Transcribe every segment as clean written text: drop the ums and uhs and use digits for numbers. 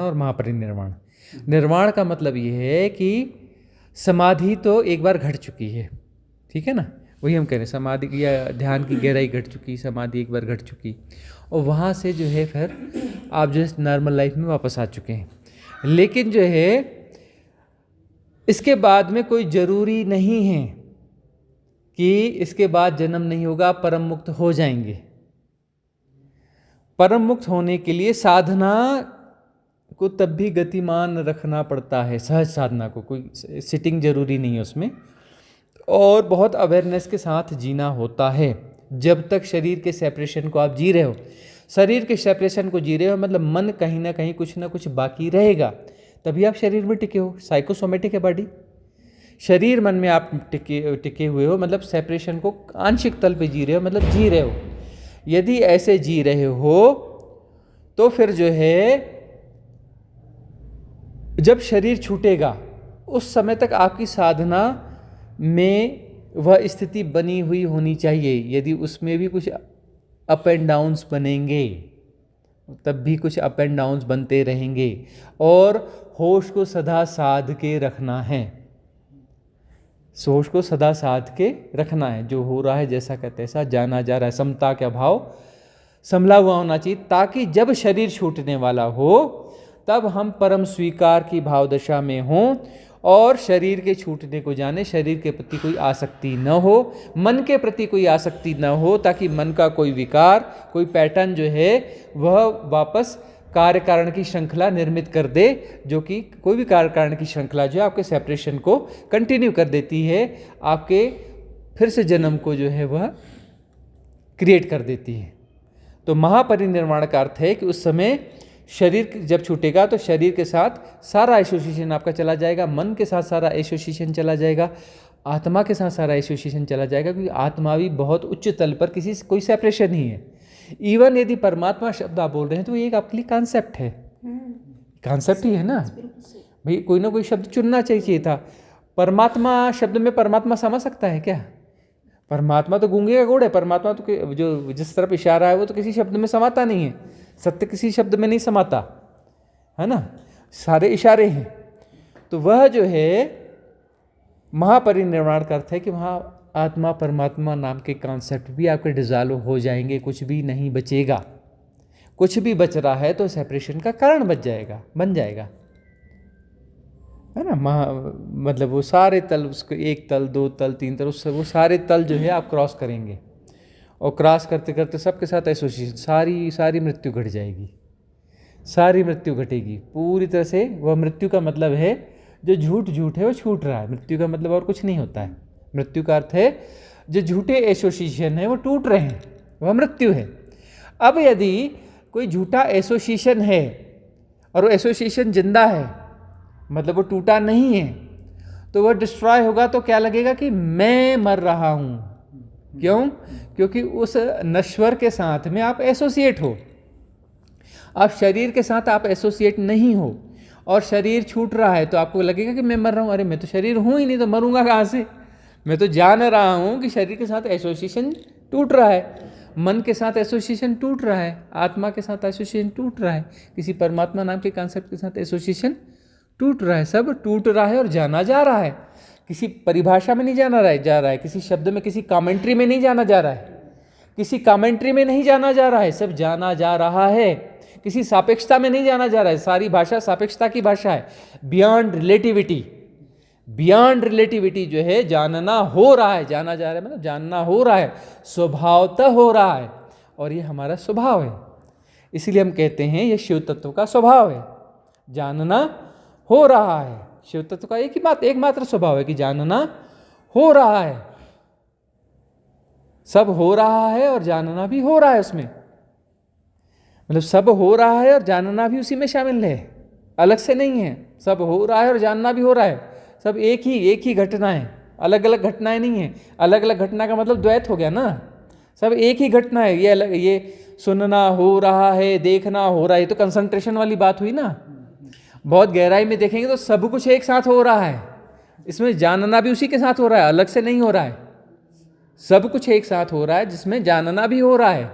और महापरिनिर्वाण। निर्वाण का मतलब ये है कि समाधि तो एक बार घट चुकी है, ठीक है ना, वही हम कह रहे हैं, समाधि या ध्यान की गहराई घट चुकी, समाधि एक बार घट चुकी, और वहाँ से जो है फिर आप जो है नॉर्मल लाइफ में वापस आ चुके हैं। लेकिन जो है इसके बाद में कोई ज़रूरी नहीं है कि इसके बाद जन्म नहीं होगा, आप परम मुक्त हो जाएंगे। परम मुक्त होने के लिए साधना को तब भी गतिमान रखना पड़ता है, सहज साधना को, कोई सिटिंग जरूरी नहीं है उसमें, और बहुत अवेयरनेस के साथ जीना होता है। जब तक शरीर के सेपरेशन को आप जी रहे हो, शरीर के सेपरेशन को जी रहे हो मतलब मन कहीं ना कहीं कुछ ना कुछ बाकी रहेगा, तभी आप शरीर में टिके हो। साइकोसोमेटिक है बॉडी, शरीर मन में आप टिके हुए हो, मतलब सेपरेशन को आंशिक तल पे जी रहे हो, मतलब जी रहे हो। यदि ऐसे जी रहे हो तो फिर जो है जब शरीर छूटेगा उस समय तक आपकी साधना में वह स्थिति बनी हुई होनी चाहिए। यदि उसमें भी कुछ अप एंड डाउन्स बनेंगे, तब भी कुछ अप एंड डाउन्स बनते रहेंगे, और होश को सदा साध के रखना है। होश को सदा साध के रखना है, जो हो रहा है जैसा का तैसा जाना जा रहा है, समता का भाव संभला हुआ होना चाहिए, ताकि जब शरीर छूटने वाला हो तब हम परम स्वीकार की भाव दशा में हों और शरीर के छूटने को जाने, शरीर के प्रति कोई आसक्ति न हो, मन के प्रति कोई आसक्ति न हो, ताकि मन का कोई विकार, कोई पैटर्न जो है वह वापस कार्य कारण की श्रृंखला निर्मित कर दे, जो कि कोई भी कार्य कारण की श्रृंखला जो है आपके सेपरेशन को कंटिन्यू कर देती है, आपके फिर से जन्म को जो है वह क्रिएट कर देती है। तो महापरिनिर्वाण का अर्थ है कि उस समय शरीर जब छूटेगा तो शरीर के साथ सारा एसोसिएशन आपका चला जाएगा, मन के साथ सारा एसोसिएशन चला जाएगा, आत्मा के साथ सारा एसोसिएशन चला जाएगा, क्योंकि आत्मा भी बहुत उच्च तल पर किसी से कोई सेपरेशन नहीं है। इवन यदि परमात्मा शब्द आप बोल रहे हैं तो ये एक आपके लिए कॉन्सेप्ट है, कॉन्सेप्ट ही है ना भाई, कोई ना कोई शब्द चुनना चाहिए था। परमात्मा शब्द में परमात्मा समझ सकता है क्या? परमात्मा तो गूंगे का गुड़ है, परमात्मा तो जो जिस तरफ इशारा है वो तो किसी शब्द में समाता नहीं है, सत्य किसी शब्द में नहीं समाता है ना, सारे इशारे हैं। तो वह जो है महापरिनिर्वाण का अर्थ है कि वहाँ आत्मा परमात्मा नाम के कॉन्सेप्ट भी आपके डिज़ॉल्व हो जाएंगे, कुछ भी नहीं बचेगा। कुछ भी बच रहा है तो सेपरेशन का कारण बन जाएगा है ना। मतलब वो सारे तल, उसको एक तल, दो तल, तीन तल, उससे वो सारे तल जो है आप क्रॉस करेंगे, और क्रॉस करते करते सबके साथ एसोसिएशन, सारी मृत्यु घट जाएगी, सारी मृत्यु घटेगी पूरी तरह से। वह मृत्यु का मतलब है जो झूठ है वो छूट रहा है। मृत्यु का मतलब और कुछ नहीं होता है। मृत्यु का अर्थ है जो झूठे एसोसिएशन है वो टूट रहे हैं, वह मृत्यु है। अब यदि कोई झूठा एसोसिएशन है और वो एसोसिएशन जिंदा है, मतलब वो टूटा नहीं है, तो वह डिस्ट्रॉय होगा तो क्या लगेगा कि मैं मर रहा हूँ। क्यों? क्योंकि उस नश्वर के साथ में आप एसोसिएट हो, आप शरीर के साथ आप एसोसिएट नहीं हो, और शरीर छूट रहा है तो आपको लगेगा कि मैं मर रहा हूँ। अरे मैं तो शरीर हूँ ही नहीं, तो मरूंगा कहाँ से? मैं तो जान रहा हूँ कि शरीर के साथ एसोसिएशन टूट रहा है, मन के साथ एसोसिएशन टूट रहा है, आत्मा के साथ एसोसिएशन टूट रहा है, किसी परमात्मा नाम के कॉन्सेप्ट के साथ एसोसिएशन टूट रहा है, सब टूट रहा है और जाना जा रहा है। किसी परिभाषा में नहीं जा रहा है, किसी शब्द में, किसी कमेंट्री में नहीं जाना जा रहा है, किसी कमेंट्री में नहीं जाना जा रहा है, सब जाना जा रहा है। किसी सापेक्षता में नहीं जाना जा रहा है, सारी भाषा सापेक्षता की भाषा है। बियॉन्ड रिलेटिविटी जो है जानना हो रहा है, जाना जा रहा है मतलब जानना हो रहा है, स्वभावतः हो रहा है, और ये हमारा स्वभाव है। इसलिए हम कहते हैं ये शिव तत्व का स्वभाव है, जानना हो रहा है। शिव तत्व का एकमात्र स्वभाव है कि जानना हो रहा है, सब हो रहा है और जानना भी हो रहा है उसमें, मतलब सब हो रहा है और जानना भी उसी में शामिल है, अलग से नहीं है। सब हो रहा है और जानना भी हो रहा है, सब एक ही घटना है, अलग अलग घटनाएं नहीं है। अलग अलग घटना का मतलब द्वैत हो गया ना, सब एक ही घटना है। ये सुनना हो रहा है, देखना हो रहा है, तो कंसंट्रेशन वाली बात हुई ना। बहुत गहराई में देखेंगे तो सब कुछ एक साथ हो रहा है, इसमें जानना भी उसी के साथ हो रहा है, अलग से नहीं हो रहा है। सब कुछ एक साथ हो रहा है जिसमें जानना भी हो रहा है।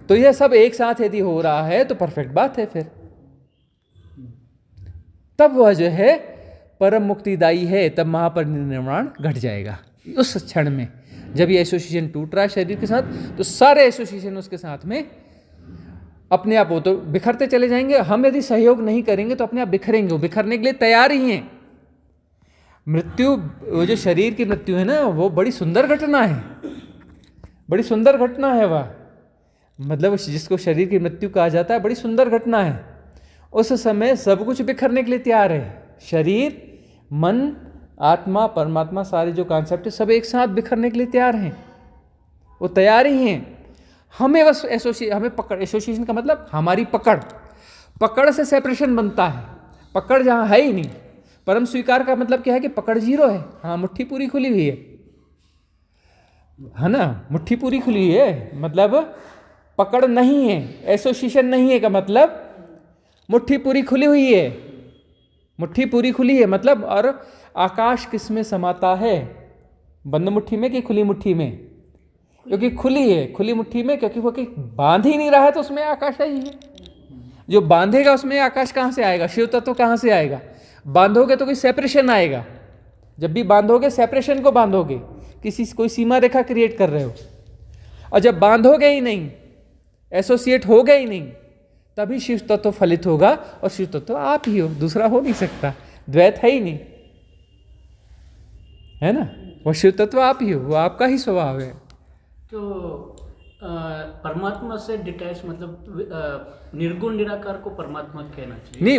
तो यह सब एक साथ यदि हो रहा है तो परफेक्ट बात है फिर। तब वह जो है परम मुक्तिदायी है, तब महापरिनिर्वाण घट जाएगा। उस क्षण में जब ये एसोसिएशन टूट रहा है शरीर के साथ, तो सारे एसोसिएशन उसके साथ में अपने आप, वो तो बिखरते चले जाएंगे। हम यदि सहयोग नहीं करेंगे तो अपने आप बिखरेंगे, वो बिखरने के लिए तैयार ही हैं। मृत्यु, वो जो शरीर की मृत्यु है ना, वो बड़ी सुंदर घटना है, बड़ी सुंदर घटना है वह, मतलब जिसको शरीर की मृत्यु कहा जाता है, बड़ी सुंदर घटना है। उस समय सब कुछ बिखरने के लिए तैयार है, शरीर, मन, आत्मा, परमात्मा, सारे जो कॉन्सेप्ट है सब एक साथ बिखरने के लिए तैयार हैं, वो तैयार ही हैं। हमें बस हमें पकड़, एसोसिएशन का मतलब हमारी पकड़ से सेपरेशन बनता है, पकड़ जहाँ है ही नहीं। परम स्वीकार का मतलब क्या है कि पकड़ जीरो है, हाँ मुट्ठी पूरी खुली हुई है ना, मुट्ठी पूरी खुली है, मतलब पकड़ नहीं है, एसोसिएशन नहीं है का मतलब मुट्ठी पूरी खुली हुई है, मुट्ठी पूरी खुली है मतलब। और आकाश किस में समाता है, बंद मुट्ठी में कि खुली मुट्ठी में? क्योंकि खुली है, खुली मुट्ठी में, क्योंकि वो बांध ही नहीं रहा है तो उसमें आकाश है ही है। जो बांधेगा उसमें आकाश कहाँ से आएगा, शिव तत्व कहाँ से आएगा? बांधोगे तो कोई सेपरेशन आएगा, जब भी बांधोगे सेपरेशन को बांधोगे, कोई सीमा रेखा क्रिएट कर रहे हो। और जब बांधोगे ही नहीं, एसोसिएट हो गए ही नहीं, तभी शिव तत्व फलित होगा। और शिव तत्व आप ही हो, दूसरा हो नहीं सकता, द्वैत है ही नहीं, है ना। वो शिव तत्व आप ही हो, वो आपका ही स्वभाव है। तो परमात्मा से डिटैच मतलब निर्गुण निराकार को परमात्मा कहना चाहिए? नहीं,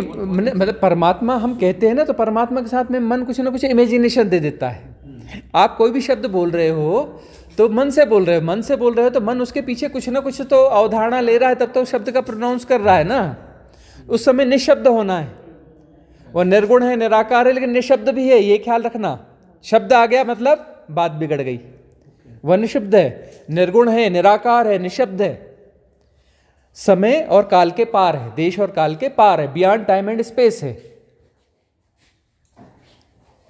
मतलब परमात्मा हम कहते हैं ना, तो परमात्मा के साथ में मन कुछ ना कुछ इमेजिनेशन दे देता है। आप कोई भी शब्द बोल रहे हो तो मन से बोल रहे हो, मन से बोल रहे हो तो मन उसके पीछे कुछ ना कुछ तो अवधारणा ले रहा है, तब तो शब्द का प्रोनाउंस कर रहा है ना। उस समय निशब्द होना है, वह निर्गुण है, निराकार है, लेकिन निशब्द भी है, ये ख्याल रखना। शब्द आ गया मतलब बात बिगड़ गई। वह निशब्द है, निर्गुण है, निराकार है, निशब्द है, समय और काल के पार है, देश और काल के पार है, बियॉन्ड टाइम एंड स्पेस है।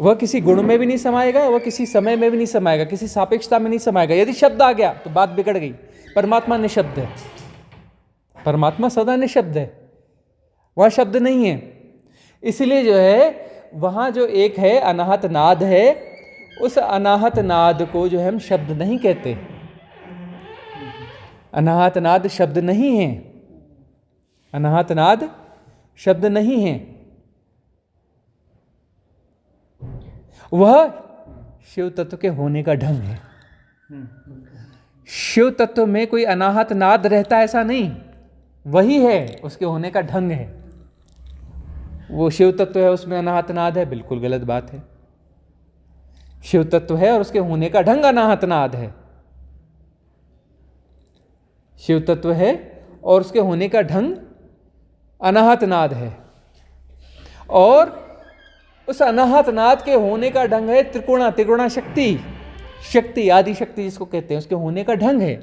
वह किसी गुण में भी नहीं समाएगा, वह किसी समय में भी नहीं समाएगा, किसी सापेक्षता में नहीं समाएगा। यदि शब्द आ गया तो बात बिगड़ गई। परमात्मा निशब्द है, परमात्मा सदा निशब्द है, वह शब्द नहीं है। इसलिए जो है वहां जो एक है अनाहत नाद है, उस अनाहत नाद को जो है हम शब्द नहीं कहते। अनाहत नाद शब्द नहीं है, अनाहत नाद शब्द नहीं है। वह शिव तत्व के होने का ढंग है। शिव तत्व में कोई अनाहत नाद रहता ऐसा नहीं, वही है, उसके होने का ढंग है। वो शिव तत्व है, उसमें अनाहत नाद है, बिल्कुल गलत बात है। शिव तत्व है और उसके होने का ढंग अनाहत नाद है। शिव तत्व है और उसके होने का ढंग अनाहत नाद है। और उस अनाहत नाद के होने का ढंग है त्रिगुणा शक्ति, शक्ति आदि शक्ति जिसको कहते हैं, उसके होने का ढंग है।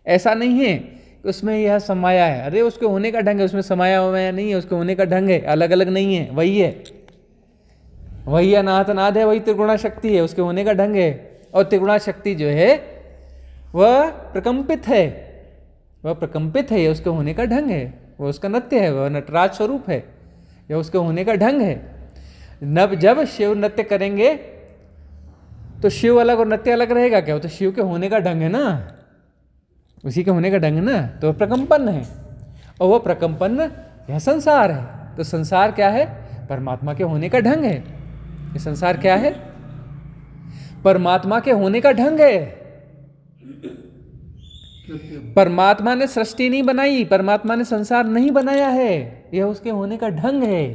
ऐसा नहीं है कि उसमें यह समाया है, अरे उसके होने का ढंग है, उसमें समाया हुआ नहीं है, उसके होने का ढंग है, अलग अलग नहीं है, वही है, वही अनाहत नाद है, वही त्रिगुणा शक्ति है, उसके होने का ढंग है। और त्रिगुणा शक्ति जो है वह प्रकंपित है, वह प्रकंपित है, यह उसके होने का ढंग है, वह उसका नृत्य है, वह नटराज स्वरूप है, यह उसके होने का ढंग है। जब शिव नृत्य करेंगे तो शिव अलग और नृत्य अलग रहेगा क्या? वो तो शिव के होने का ढंग है ना, उसी के होने का ढंग है ना, तो वह प्रकंपन है। और वह प्रकंपन यह संसार है। तो संसार क्या है? परमात्मा के होने का ढंग है। ये संसार क्या है? परमात्मा के होने का ढंग है। परमात्मा ने सृष्टि नहीं बनाई, परमात्मा ने संसार नहीं बनाया है, यह उसके होने का ढंग है।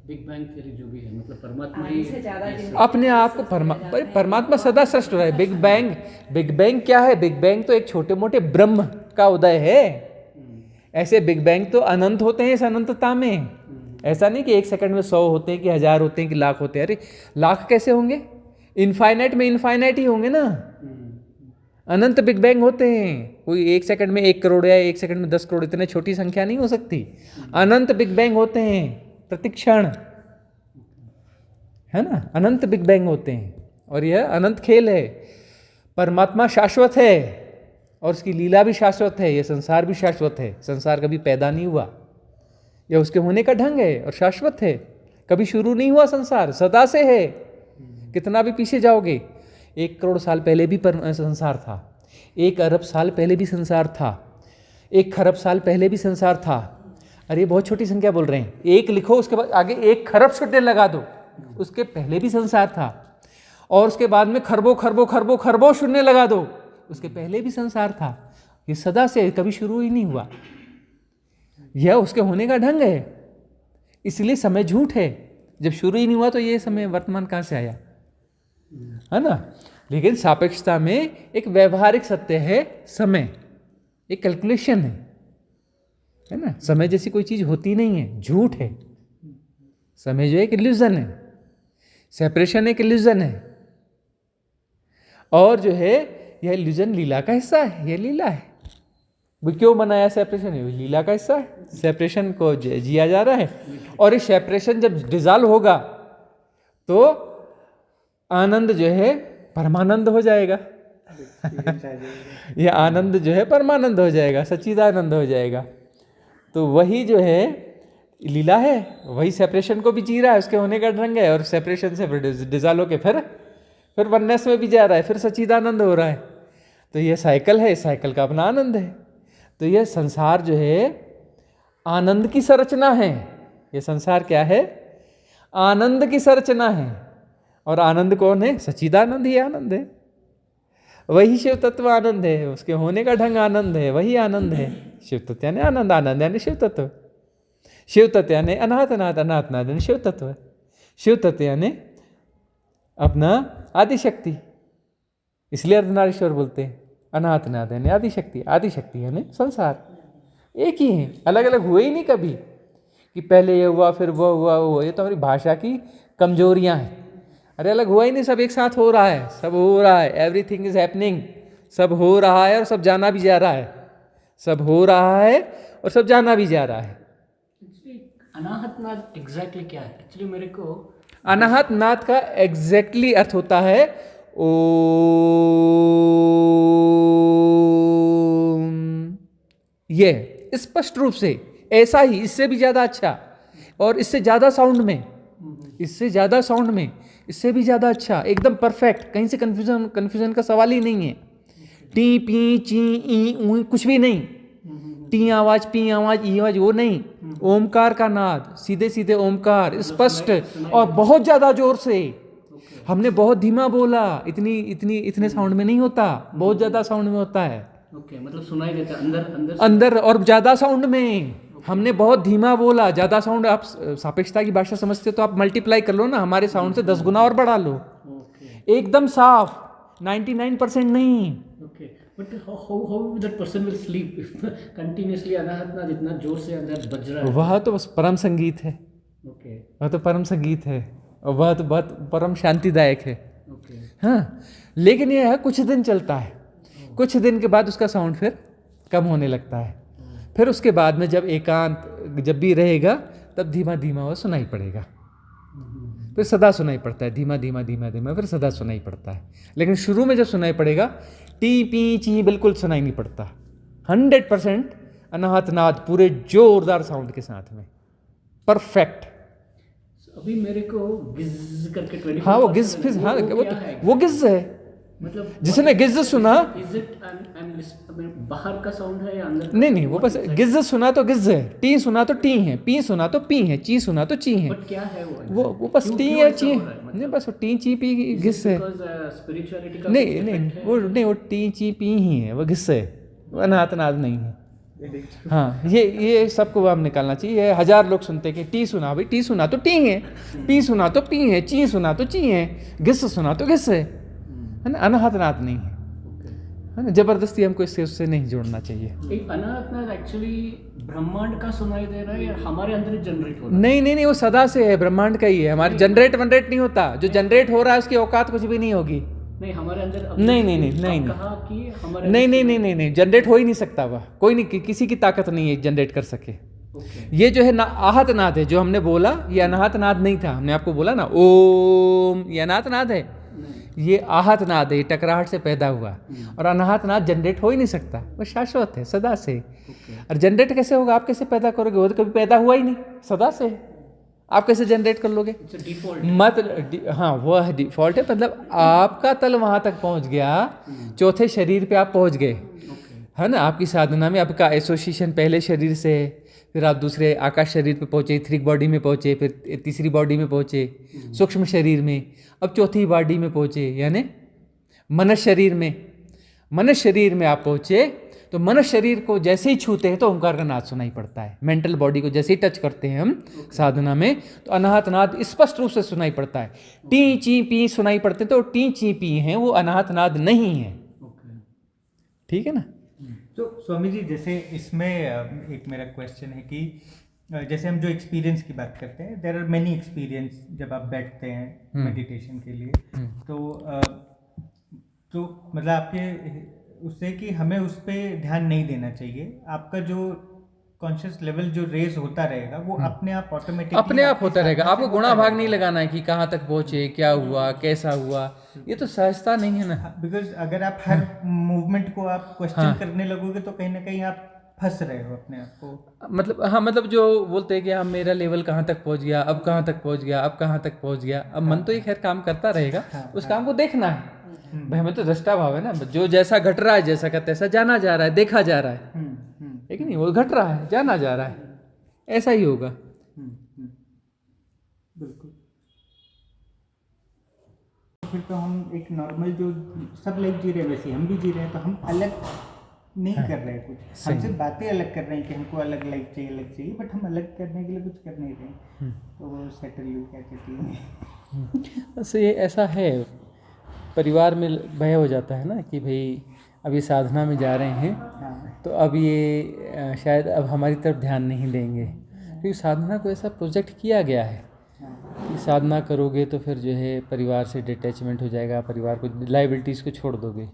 बिग बैंग थ्योरी जो भी है, मतलब परमात्मा ही अपने आप को परमात्मा सदा सृष्ट हो रहा है। बिग बैंग क्या है? बिग बैंग तो एक छोटे मोटे ब्रह्म का उदय है। ऐसे बिग बैंग तो अनंत होते हैं इस अनंतता में। ऐसा नहीं कि एक सेकंड में 100 होते हैं कि 1000 होते हैं कि लाख होते हैं। अरे लाख कैसे होंगे? इनफाइनाइट में इनफाइनाइट ही होंगे ना। अनंत बिग बैंग होते हैं। कोई एक सेकंड में 1 करोड़ या एक सेकंड में 10 करोड़, इतने छोटी संख्या नहीं हो सकती। अनंत बिग बैंग होते हैं प्रतिक्षण, है ना, अनंत बिग बैंग होते हैं। और यह अनंत खेल है। परमात्मा शाश्वत है और उसकी लीला भी शाश्वत है, यह संसार भी शाश्वत है। संसार कभी पैदा नहीं हुआ, यह उसके होने का ढंग है और शाश्वत है। कभी शुरू नहीं हुआ संसार, सदा से है। कितना भी पीछे जाओगे, 1 करोड़ साल पहले भी संसार था, 1 अरब साल पहले भी संसार था, 1 खरब साल पहले भी संसार था। अरे बहुत छोटी संख्या बोल रहे हैं, 1 लिखो उसके बाद आगे 1 खरब शून्य लगा दो, उसके पहले भी संसार था। और उसके बाद में खरबों खरबों खरबों खरबों शून्य लगा दो, उसके पहले भी संसार था। ये सदा से कभी शुरू ही नहीं हुआ। यह उसके होने का ढंग है, इसलिए समय झूठ है। जब शुरू ही नहीं हुआ तो ये समय वर्तमान कहाँ से आया, है ना। लेकिन सापेक्षता में एक व्यवहारिक सत्य है समय, एक कैलकुलेशन है ना। समय जैसी कोई चीज होती नहीं है, झूठ है। समय जो एक इल्यूजन है, सेपरेशन एक इल्यूजन है। और जो है यह इल्यूजन लीला का हिस्सा है, यह लीला है। वो क्यों बनाया सेपरेशन, ये लीला का हिस्सा है। सेपरेशन को जिया जा रहा है, और ये सेपरेशन जब डिसॉल्व होगा तो आनंद जो है परमानंद हो जाएगा। ये आनंद जो है परमानंद हो जाएगा, सच्चिदानंद हो जाएगा। तो वही जो है लीला है, वही सेपरेशन को भी जी रहा है, उसके होने का ढंग है। और सेपरेशन से डिसॉल्व होके फिर वननेस में भी जा रहा है, फिर सच्चिदानंद हो रहा है। तो ये साइकिल है, साइकिल का अपना आनंद है। तो यह संसार जो है आनंद की संरचना है। ये संसार क्या है, आनंद की संरचना है। और आनंद कौन है, सच्चिदानंद ही आनंद है। वही शिव तत्व आनंद है, उसके होने का ढंग आनंद है, वही आनंद है। शिव तत्व यानी आनंद, आनंद यानी शिव तत्व, शिव तत्व यानी अनाहत, अनाहत अनाहत नाथ यानी शिव तत्व, शिव तत्व यानी अपना आदिशक्ति। इसलिए अर्धनारीश्वर बोलते हैं। अनाहत नाथ यानी आदिशक्ति, आदिशक्ति यानी संसार। एक ही है, अलग अलग हुए ही नहीं कभी कि पहले ये हुआ फिर वो हुआ वो। ये तो हमारी भाषा की कमजोरियां हैं। अरे अलग हुआ ही नहीं, सब एक साथ हो रहा है, सब हो रहा है। एवरीथिंग इज हैपनिंग, सब हो रहा है और सब जाना भी जा रहा है, सब हो रहा है और सब जाना भी जा रहा है। अनाहत नाद एग्जैक्टली क्या है? एक्चुअली मेरे को अनाहत नाद का एग्जैक्टली अर्थ होता है ओम। ये स्पष्ट रूप से ऐसा ही, इससे भी ज्यादा अच्छा, और इससे ज्यादा साउंड में, इससे ज्यादा साउंड में, इससे भी ज्यादा अच्छा, एकदम परफेक्ट। कहीं से कंफ्यूजन का सवाल ही नहीं है। टी पी ची ई ऊ कुछ भी नहीं, टी आवाज पी आवाज ई आवाज वो नहीं। ओमकार का नाद, सीधे सीधे ओमकार, स्पष्ट और बहुत ज्यादा जोर से। हमने बहुत धीमा बोला, इतने साउंड में नहीं होता, बहुत ज्यादा साउंड में होता है। ओके, मतलब सुनाई देता है अंदर अंदर और ज्यादा साउंड में। हमने बहुत धीमा बोला, ज्यादा साउंड। आप सापेक्षता की भाषा समझते हो तो आप मल्टीप्लाई कर लो ना, हमारे साउंड से 10 गुना और बढ़ा लो। एकदम साफ, 99% नहीं। Okay, but how that person will sleep if continuously अनाहत नाद इतना जोर से अंदर बज रहा है? वह तो बस परम संगीत है। ओके, वह तो परम संगीत है, और वह तो बहुत परम शांतिदायक है। ओके, हाँ, लेकिन यह है कुछ दिन चलता है, कुछ दिन के बाद उसका साउंड फिर कम होने लगता है। फिर उसके बाद में जब एकांत जब भी रहेगा तब धीमा धीमा वो सुनाई पड़ेगा, फिर सदा सुनाई पड़ता है। धीमा धीमा धीमा धीमा फिर सदा सुनाई पड़ता है। लेकिन शुरू में जब सुनाई पड़ेगा टी पी ची बिल्कुल सुनाई नहीं पड़ता। 100% अनाहत नाद पूरे जोरदार साउंड के साथ में, परफेक्ट। अभी मेरे को गिज करके 24 हाँ वो गिज, फिर हाँ वो गिज है। मतलब जिसने गिज सुना, इज इट बाहर का साउंड है या अंदर? नहीं वो बस गिज सुना तो गिज है, टी सुना तो टी है, पी सुना तो पी है, ची सुना तो ची है। बट क्या है वो बस टी है ची, नहीं बस वो टी ची पी घिस है। स्पिरिचुअलिटी का नहीं वो टी ची पी ही है, वो घिस है, वो अनाहत नाद नहीं है। हाँ ये सबको हम निकालना चाहिए। 1000 लोग सुनते कि टी सुना, भाई टी सुना तो टी है, पी सुना तो पी है, ची सुना तो ची है, घिस सुना तो घिस है ना, अनाहत नाद नहीं है ना। जबरदस्ती हमको इससे उससे नहीं जोड़ना चाहिए। एक अनाहत नाद एक्चुअली ब्रह्मांड का सुनाई दे रहा है या हमारे अंदर ही जनरेट हो रहा है? नहीं वो सदा से है, ब्रह्मांड का ही है। हमारे जनरेट नहीं होता, जो जनरेट हो रहा है उसकी औकात कुछ भी नहीं होगी। नहीं हमारे अंदर नहीं कहा कि हमारे नहीं जनरेट हो ही नहीं सकता। वह कोई नहीं, किसी की ताकत नहीं है जनरेट कर सके। ये जो है ना आहत नाद है, जो हमने बोला ये अनाहत नाद नहीं था। हमने आपको बोला ना ओम, ये अनाहत नाद है, ये आहत नाद है, ये टकराहट से पैदा हुआ। और अनाहत नाद जनरेट हो ही नहीं सकता, वो शाश्वत है सदा से। और जनरेट कैसे होगा, आप कैसे पैदा करोगे, वो तो कभी पैदा हुआ ही नहीं, सदा से। आप कैसे जनरेट कर लोगे? डिफॉल्ट। हाँ वह डिफॉल्ट है, मतलब आपका तल वहाँ तक पहुँच गया, चौथे शरीर पे आप पहुँच गए, है ना। आपकी साधना में आपका एसोसिएशन पहले शरीर से है, फिर आप दूसरे आकाश शरीर पे पहुँचे, इथरिक बॉडी में पहुँचे, फिर तीसरी बॉडी में पहुँचे, सूक्ष्म शरीर में, अब चौथी बॉडी में पहुँचे, यानी मनस शरीर में। मनस शरीर में आप पहुँचे तो मनस शरीर को जैसे ही छूते हैं तो ओंकार का नाद सुनाई पड़ता है। मेंटल बॉडी को जैसे ही टच करते हैं हम साधना में तो अनाहत नाद स्पष्ट रूप से सुनाई पड़ता है। टी ची पी सुनाई पड़ते तो टी ची पी हैं, वो अनाहत नाद नहीं है। ठीक है ना। तो स्वामी जी जैसे इसमें एक मेरा क्वेश्चन है कि जैसे हम जो एक्सपीरियंस की बात करते हैं, देयर आर मेनी एक्सपीरियंस जब आप बैठते हैं मेडिटेशन के लिए, तो मतलब आपके उससे कि हमें उस पर ध्यान नहीं देना चाहिए, आपका जो कॉन्शियस लेवल जो रेज होता रहेगा वो अपने आप ऑटोमेटिकली अपने आप होता रहेगा। आपको गुणा भाग नहीं लगाना है कि कहाँ तक पहुँचे, क्या हुआ, कैसा हुआ, ये तो सहजता नहीं है ना। बिकॉज अगर आप हर मूवमेंट को आप क्वेश्चन करने लगोगे तो कहीं ना कहीं आप फंस रहे हो अपने आप को। मतलब हाँ, मतलब जो बोलते हैं कि हाँ मेरा लेवल कहाँ तक पहुँच गया, अब कहाँ तक पहुँच गया, अब कहाँ तक पहुँच गया। अब मन तो एक खैर काम करता रहेगा, उस काम को देखना है भाई। हमें तो दृष्टा भाव है ना, जो जैसा घट रहा है, जैसा का तैसा जाना जा रहा है, देखा जा रहा है, है कि नहीं। वो घट रहा है, जाना जा रहा है, ऐसा ही होगा। बिल्कुल। फिर तो हम एक नॉर्मल जो सब लाइफ जी रहे हैं वैसे हम भी जी रहे हैं, तो हम अलग नहीं कर रहे हैं कुछ, हमसे बातें अलग कर रहे हैं कि हमको अलग लाइफ चाहिए, अलग चाहिए, बट हम अलग करने के लिए कुछ कर नहीं रहे। तो वो सेटल यू क्या कहती है। बस ये ऐसा है, परिवार में भय हो जाता है ना कि भाई अब ये साधना में जा रहे हैं तो अब ये शायद अब हमारी तरफ ध्यान नहीं देंगे, क्योंकि साधना को ऐसा प्रोजेक्ट किया गया है कि साधना करोगे तो फिर जो है परिवार से डिटैचमेंट हो जाएगा, परिवार को लाइबिलिटीज़ को छोड़ दोगे।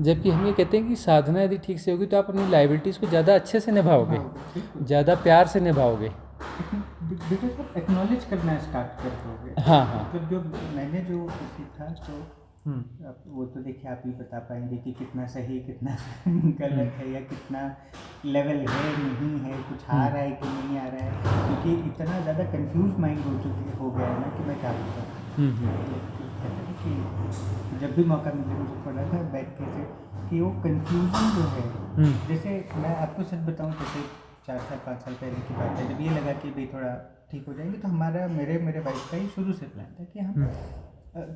जबकि हम ये कहते हैं कि साधना यदि ठीक से होगी तो आप अपनी लाइबिलिटीज़ को ज़्यादा अच्छे से निभाओगे, ज़्यादा प्यार से निभाओगे। एक्नॉलेज करना स्टार्ट कर दोगे। हाँ। मतलब जो मैंने जो सीखा तो वो तो देखिए आप ही बता पाएंगे कि कितना सही कितना गलत है, या कितना लेवल है नहीं है, कुछ आ रहा है कि नहीं आ रहा है, क्योंकि इतना ज़्यादा कंफ्यूज माइंड हो गया है ना कि मैं क्या बताऊँ। कि जब भी मौका मिले मुझे थोड़ा सा बैठ के कि वो कंफ्यूजन जो है, जैसे मैं आपको सच बताऊँ, जैसे 4 साल 5 साल पहले की बात है, जब ये लगा कि भाई थोड़ा ठीक हो जाएंगे, तो हमारा मेरे वाइफ का ही शुरू से प्लान था कि हम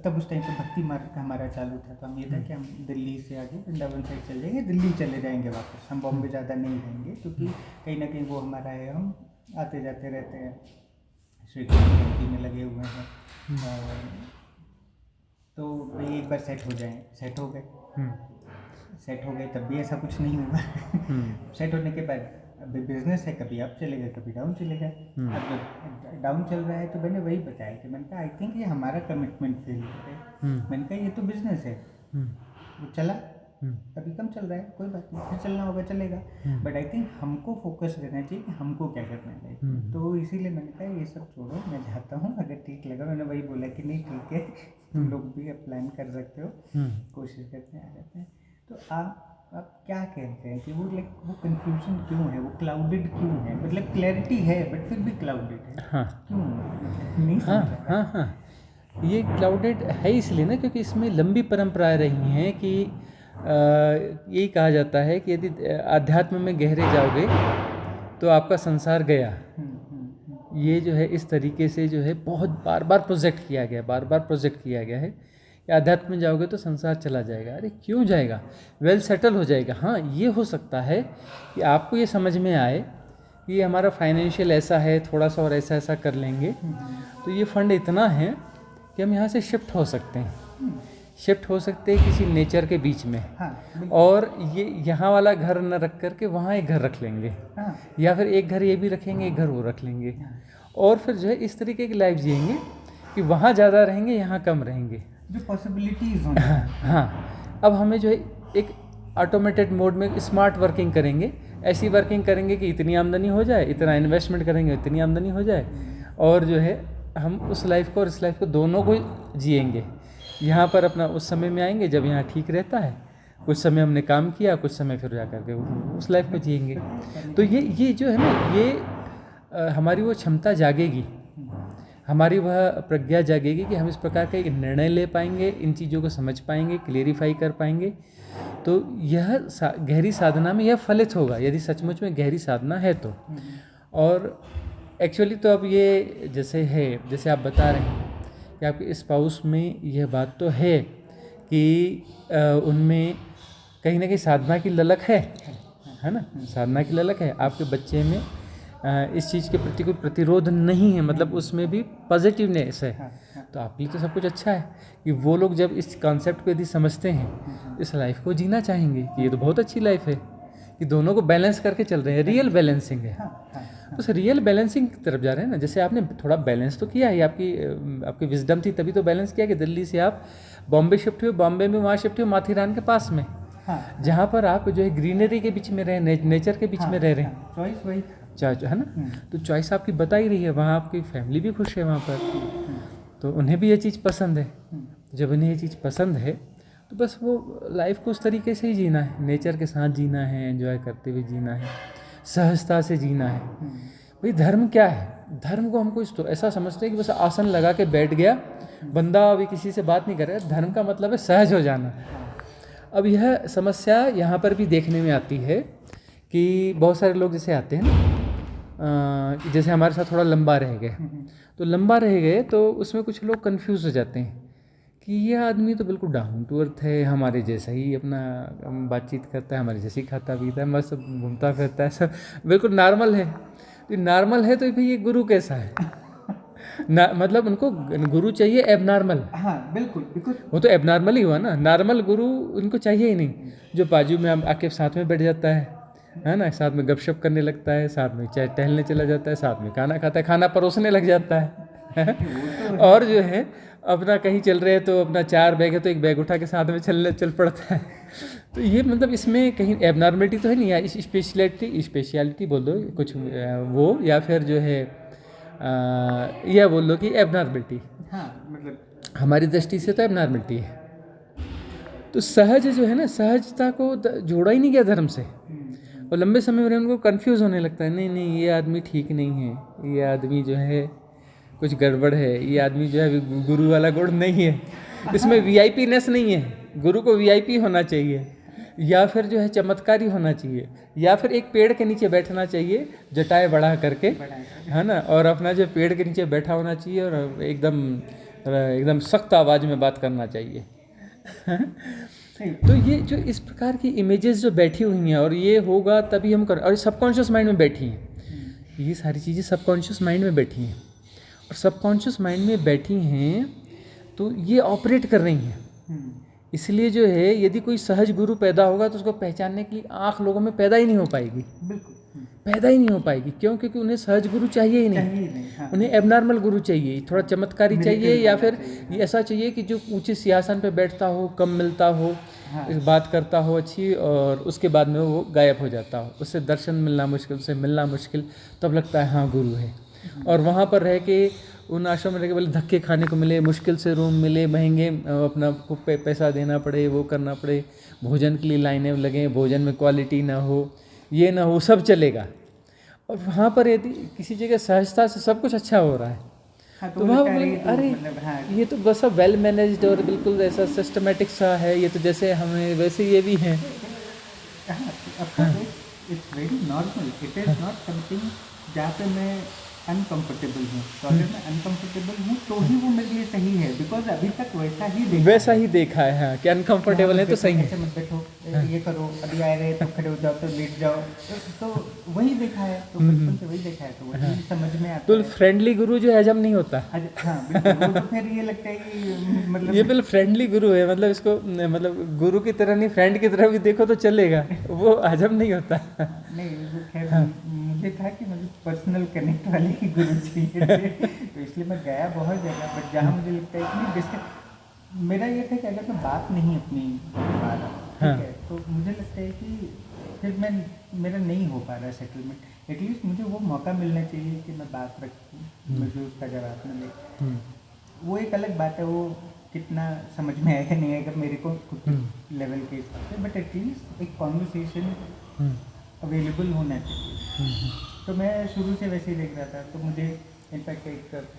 तब उस टाइम पे भक्ति मार्ग हमारा चालू था, तो हम ये था कि हम दिल्ली से आगे वृंदावन साइड चल जाएंगे, दिल्ली चले जाएंगे वापस, हम बॉम्बे ज़्यादा नहीं रहेंगे, क्योंकि कहीं ना कहीं वो हमारा है, हम आते जाते रहते हैं, श्री कृष्ण भक्ति में लगे हुए हैं। तो भाई एक बार सेट हो जाए, सेट हो गए तब भी ऐसा कुछ नहीं हुआ। सेट होने के बाद अभी बिजनेस है, कभी अप चलेगा कभी डाउन चलेगा। अब जब डाउन चल रहा है तो मैंने वही बताया कि मैंने कहा आई थिंक ये हमारा कमिटमेंट फेल है। मैंने कहा ये तो बिजनेस है, वो चला, अभी कम चल रहा है, कोई बात नहीं, फिर चलना होगा चलेगा, बट आई थिंक हमको फोकस करना चाहिए कि हमको क्या करना है। तो इसीलिए मैंने कहा ये सब छोड़ो, मैं चाहता हूँ अगर ठीक लगा, मैंने वही बोला कि नहीं ठीक है, तुम लोग भी अब प्लान कर सकते हो, कोशिश करते हैं आ जाते हैं। तो आप क्या कहते हैं कि वो वो कंफ्यूजन क्यों है, वो क्लाउडेड क्यों है, मतलब क्लैरिटी है बट फिर भी क्लाउडेड है। क्यों नहीं समझ। हाँ, ये क्लाउडेड है इसलिए ना क्योंकि इसमें लंबी परंपराएं रही हैं कि यही कहा जाता है कि यदि आध्यात्म में गहरे जाओगे तो आपका संसार गया। ये जो है इस तरीके से जो है बहुत बार बार प्रोजेक्ट किया गया है कि आध्यात्म में जाओगे तो संसार चला जाएगा। अरे क्यों जाएगा, वेल सेटल हो जाएगा। हाँ, ये हो सकता है कि आपको ये समझ में आए कि ये हमारा फाइनेंशियल ऐसा है, थोड़ा सा और ऐसा कर लेंगे तो ये फंड इतना है कि हम यहाँ से शिफ्ट हो सकते हैं किसी नेचर के बीच में। और ये यहाँ वाला घर न रख करके वहाँ एक घर रख लेंगे, या फिर एक घर ये भी रखेंगे, एक घर वो रख लेंगे, और फिर जो है इस तरीके की लाइफ जिएंगे कि वहाँ ज़्यादा रहेंगे, यहाँ कम रहेंगे, जो पॉसिबिलिटीज होंगी। हाँ, अब हमें जो है एक ऑटोमेटेड मोड में स्मार्ट वर्किंग करेंगे, ऐसी वर्किंग करेंगे कि इतनी आमदनी हो जाए, इतना इन्वेस्टमेंट करेंगे इतनी आमदनी हो जाए, और जो है हम उस लाइफ को और इस लाइफ को दोनों को जिएंगे। यहाँ पर अपना उस समय में आएंगे जब यहाँ ठीक रहता है, कुछ समय हमने काम किया, कुछ समय फिर जा करके उस लाइफ को जिएंगे। तो ये जो है ना, ये हमारी वो क्षमता जागेगी हमारी वह प्रज्ञा जागेगी कि हम इस प्रकार का एक निर्णय ले पाएंगे, इन चीज़ों को समझ पाएंगे, क्लेरिफाई कर पाएंगे। तो यह गहरी साधना में यह फलित होगा, यदि सचमुच में गहरी साधना है तो। और एक्चुअली तो अब ये जैसे है, जैसे आप बता रहे हैं कि आपके स्पाउस में यह बात तो है कि उनमें कहीं ना कहीं साधना की ललक है ना, साधना की ललक है। आपके बच्चे में इस चीज़ के प्रति कोई प्रतिरोध नहीं है, मतलब उसमें भी पॉजिटिवनेस है। तो आपके लिए तो सब कुछ अच्छा है कि वो लोग जब इस कॉन्सेप्ट को यदि समझते हैं, इस लाइफ को जीना चाहेंगे कि ये तो बहुत अच्छी लाइफ है, कि दोनों को बैलेंस करके चल रहे हैं, रियल बैलेंसिंग है। उस रियल बैलेंसिंग की तरफ जा रहे हैं ना। जैसे आपने थोड़ा बैलेंस तो किया है, आपकी विजडम थी तभी तो बैलेंस किया कि दिल्ली से आप बॉम्बे शिफ्ट हुए, बॉम्बे में वहाँ शिफ्ट हुए माथेरान के पास में, जहाँ पर आप जो है ग्रीनरी के बीच में रहे, नेचर के बीच में रह रहे हैं। चॉइस वही है ना। तो चॉइस आपकी बता ही रही है, वहाँ आपकी फैमिली भी खुश है वहाँ पर, तो उन्हें भी ये चीज़ पसंद है। जब उन्हें ये चीज़ पसंद है तो बस वो लाइफ को उस तरीके से ही जीना है, नेचर के साथ जीना है, एंजॉय करते हुए जीना है, सहजता से जीना है। भाई धर्म क्या है? धर्म को हमको तो ऐसा समझते हैं कि बस आसन लगा के बैठ गया बंदा, अभी किसी से बात नहीं कर रहा। धर्म का मतलब है सहज हो जाना। अब यह समस्या यहाँ पर भी देखने में आती है कि बहुत सारे लोग जैसे आते हैं ना, जैसे हमारे साथ थोड़ा लंबा रह गए, तो लंबा रह गए तो उसमें कुछ लोग कंफ्यूज हो जाते हैं कि ये आदमी तो बिल्कुल डाउन टू अर्थ है, हमारे जैसा ही अपना बातचीत करता है, हमारे जैसे ही खाता पीता है, मस्त घूमता फिरता है, सब बिल्कुल नॉर्मल है। तो नॉर्मल है तो भाई ये गुरु कैसा है? मतलब उनको गुरु चाहिए एबनॉर्मल। हाँ बिल्कुल, बिल्कुल। वो तो एबनॉर्मल ही हुआ ना, नॉर्मल गुरु उनको चाहिए ही नहीं, जो बाजू में आके साथ में बैठ जाता है ना, साथ में गपशप करने लगता है, साथ में चाय टहलने चला जाता है, साथ में खाना खाता है, खाना परोसने लग जाता है और जो है अपना कहीं चल रहे हैं तो अपना 4 बैग है तो 1 बैग उठा के साथ में चल पड़ता है। तो ये मतलब इसमें कहीं एबनॉर्मलिटी तो है नहीं, या स्पेशलिटी बोल दो कुछ वो, या फिर जो है या बोल लो कि एबनॉर्मलिटी। हाँ मतलब हमारी दृष्टि से तो एबनॉर्मलिटी है। तो सहज जो है ना, सहजता को जोड़ा ही नहीं गया धर्म से, और लंबे समय में उनको कंफ्यूज होने लगता है, नहीं ये आदमी ठीक नहीं है, ये आदमी जो है कुछ गड़बड़ है, ये आदमी जो है गुरु वाला गुण नहीं है, इसमें वीआईपीनेस नहीं है, गुरु को वीआईपी होना चाहिए, या फिर जो है चमत्कारी होना चाहिए, या फिर एक पेड़ के नीचे बैठना चाहिए जटाए बढ़ा करके, है ना, और अपना जो पेड़ के नीचे बैठा होना चाहिए और एकदम सख्त आवाज़ में बात करना चाहिए। तो ये जो इस प्रकार की इमेजेस जो बैठी हुई हैं, और ये होगा तभी हम और सबकॉन्शियस माइंड में बैठी हैं, ये सारी चीज़ें सबकॉन्शियस माइंड में बैठी हैं, और सबकॉन्शियस माइंड में बैठी हैं तो ये ऑपरेट कर रही हैं। इसलिए जो है यदि कोई सहज गुरु पैदा होगा तो उसको पहचानने के लिए आँख लोगों में पैदा ही नहीं हो पाएगी, पैदा ही नहीं हो पाएगी। क्यों? क्योंकि उन्हें सहज गुरु चाहिए ही नहीं, हाँ। उन्हें एबनॉर्मल गुरु चाहिए, थोड़ा चमत्कारी चाहिए, या फिर ये ऐसा चाहिए कि जो ऊंचे सिंहासन पे बैठता हो, कम मिलता हो, हाँ। बात करता हो अच्छी, और उसके बाद में वो गायब हो जाता हो, उससे दर्शन मिलना मुश्किल, उससे मिलना मुश्किल, तब लगता है हाँ गुरु है। और वहाँ पर रह के उन आश्रम में रह के बोले धक्के खाने को मिले, मुश्किल से रूम मिले, महंगे अपना पैसा देना पड़े, वो करना पड़े, भोजन के लिए लाइनें लगें, भोजन में क्वालिटी ना हो, ये ना हो, सब चलेगा। और वहाँ पर यदि किसी जगह सहजता से सब कुछ अच्छा हो रहा है, हाँ, तो वहाँ अरे मतलब, हाँ। ये तो बस वेल मैनेज्ड और बिल्कुल ऐसा सिस्टमेटिक सा है, ये तो जैसे हमें वैसे ये भी हैं। It's very normal, it is not something जहाँ पे मैं अनकंफर्टेबल हूँ। तो अगर मैं अनकंफर्टेबल हूँ तो ही वो मेरे लिए सही है, बिकॉज अभी तक वैसा ही देखा है हाँ, कि अनकंफर्टेबल है तो सही है, ऐसे मत बैठो, ये करो, अभी आए रहे तो खड़े हो जाओ, तो लेट जाओ, तो वही देखा है, तो बचपन से वही देखा है, तो वही समझ में आता है। तो फ्रेंडली गुरु जो हजम नहीं होता, हाँ बिल्कुल, वो तो फिर ये लगता है कि मतलब ये बिल्कुल फ्रेंडली गुरु है, मतलब इसको मतलब गुरु की तरह नहीं, फ्रेंड की तरह भी देखो तो चलेगा, वो हजम नहीं होता। नहीं खैर, मुझे था कि मुझे पर्सनल कनेक्ट वाले ही गुरु चाहिए थे, तो इसलिए मैं गया बहुत जगह, बट जहाँ मुझे लगता है कि जैसे मेरा ये था कि अगर मैं बात नहीं अपनी कर पा रहा, ठीक है, तो मुझे लगता है कि फिर मेरा नहीं हो पा रहा सेटलमेंट, एटलीस्ट मुझे वो मौका मिलना चाहिए कि मैं बात रखूँ, मुझे उसका जवाब मिले। वो एक अलग बात है, वो कितना समझ में आएगा नहीं आएगा मेरे को खुद लेवल के हिसाब से, बट एटलीस्ट एक कॉन्वर्सेशन अवेलेबल होना चाहिए। तो मैं शुरू से वैसे ही देख रहा था, तो मुझे इनफैक्ट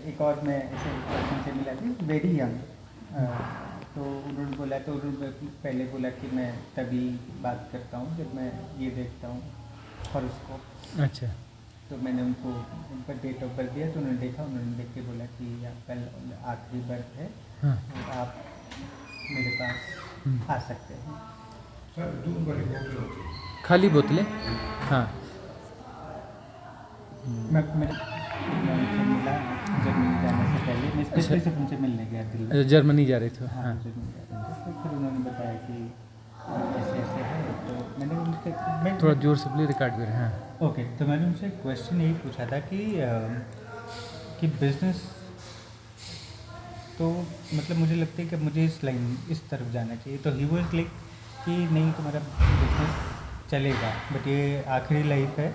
एक और मैं ऐसे पर्सन से मिला थी, वेरी यंग, तो उन्होंने बोला, तो उन्होंने पहले बोला कि मैं तभी बात करता हूँ जब मैं ये देखता हूँ हॉरोस्कोप। अच्छा। तो मैंने उनका डेट ऑफ बर्थ दिया, तो उन्होंने देखा, उन्होंने देख के बोला कि आपका आखिरी बर्थ है हाँ। और आप मेरे पास आ सकते हैं। खाली बोतलें। हाँ। मैं उनसे मिला जर्मनी जाने से पहले, मैं स्पेशली सिर्फ उनसे मिलने गया दिल्ली। जर्मनी जा रहे थे। हाँ, हाँ। जर्मनी जा रहे थे। तो फिर उन्होंने बताया कि ऐसे ऐसे है, तो मैंने उनसे थोड़ा जोर से बोलिए, रिकॉर्ड भी रहे। हाँ। ओके, तो मैंने उनसे एक क्वेश्चन यही पूछा था कि बिजनेस, तो मतलब मुझे लगता है कि मुझे इस तरफ जाना चाहिए, तो ही वाज लाइक कि नहीं, तुम्हारा बिजनेस चलेगा बट ये आखिरी लाइफ है,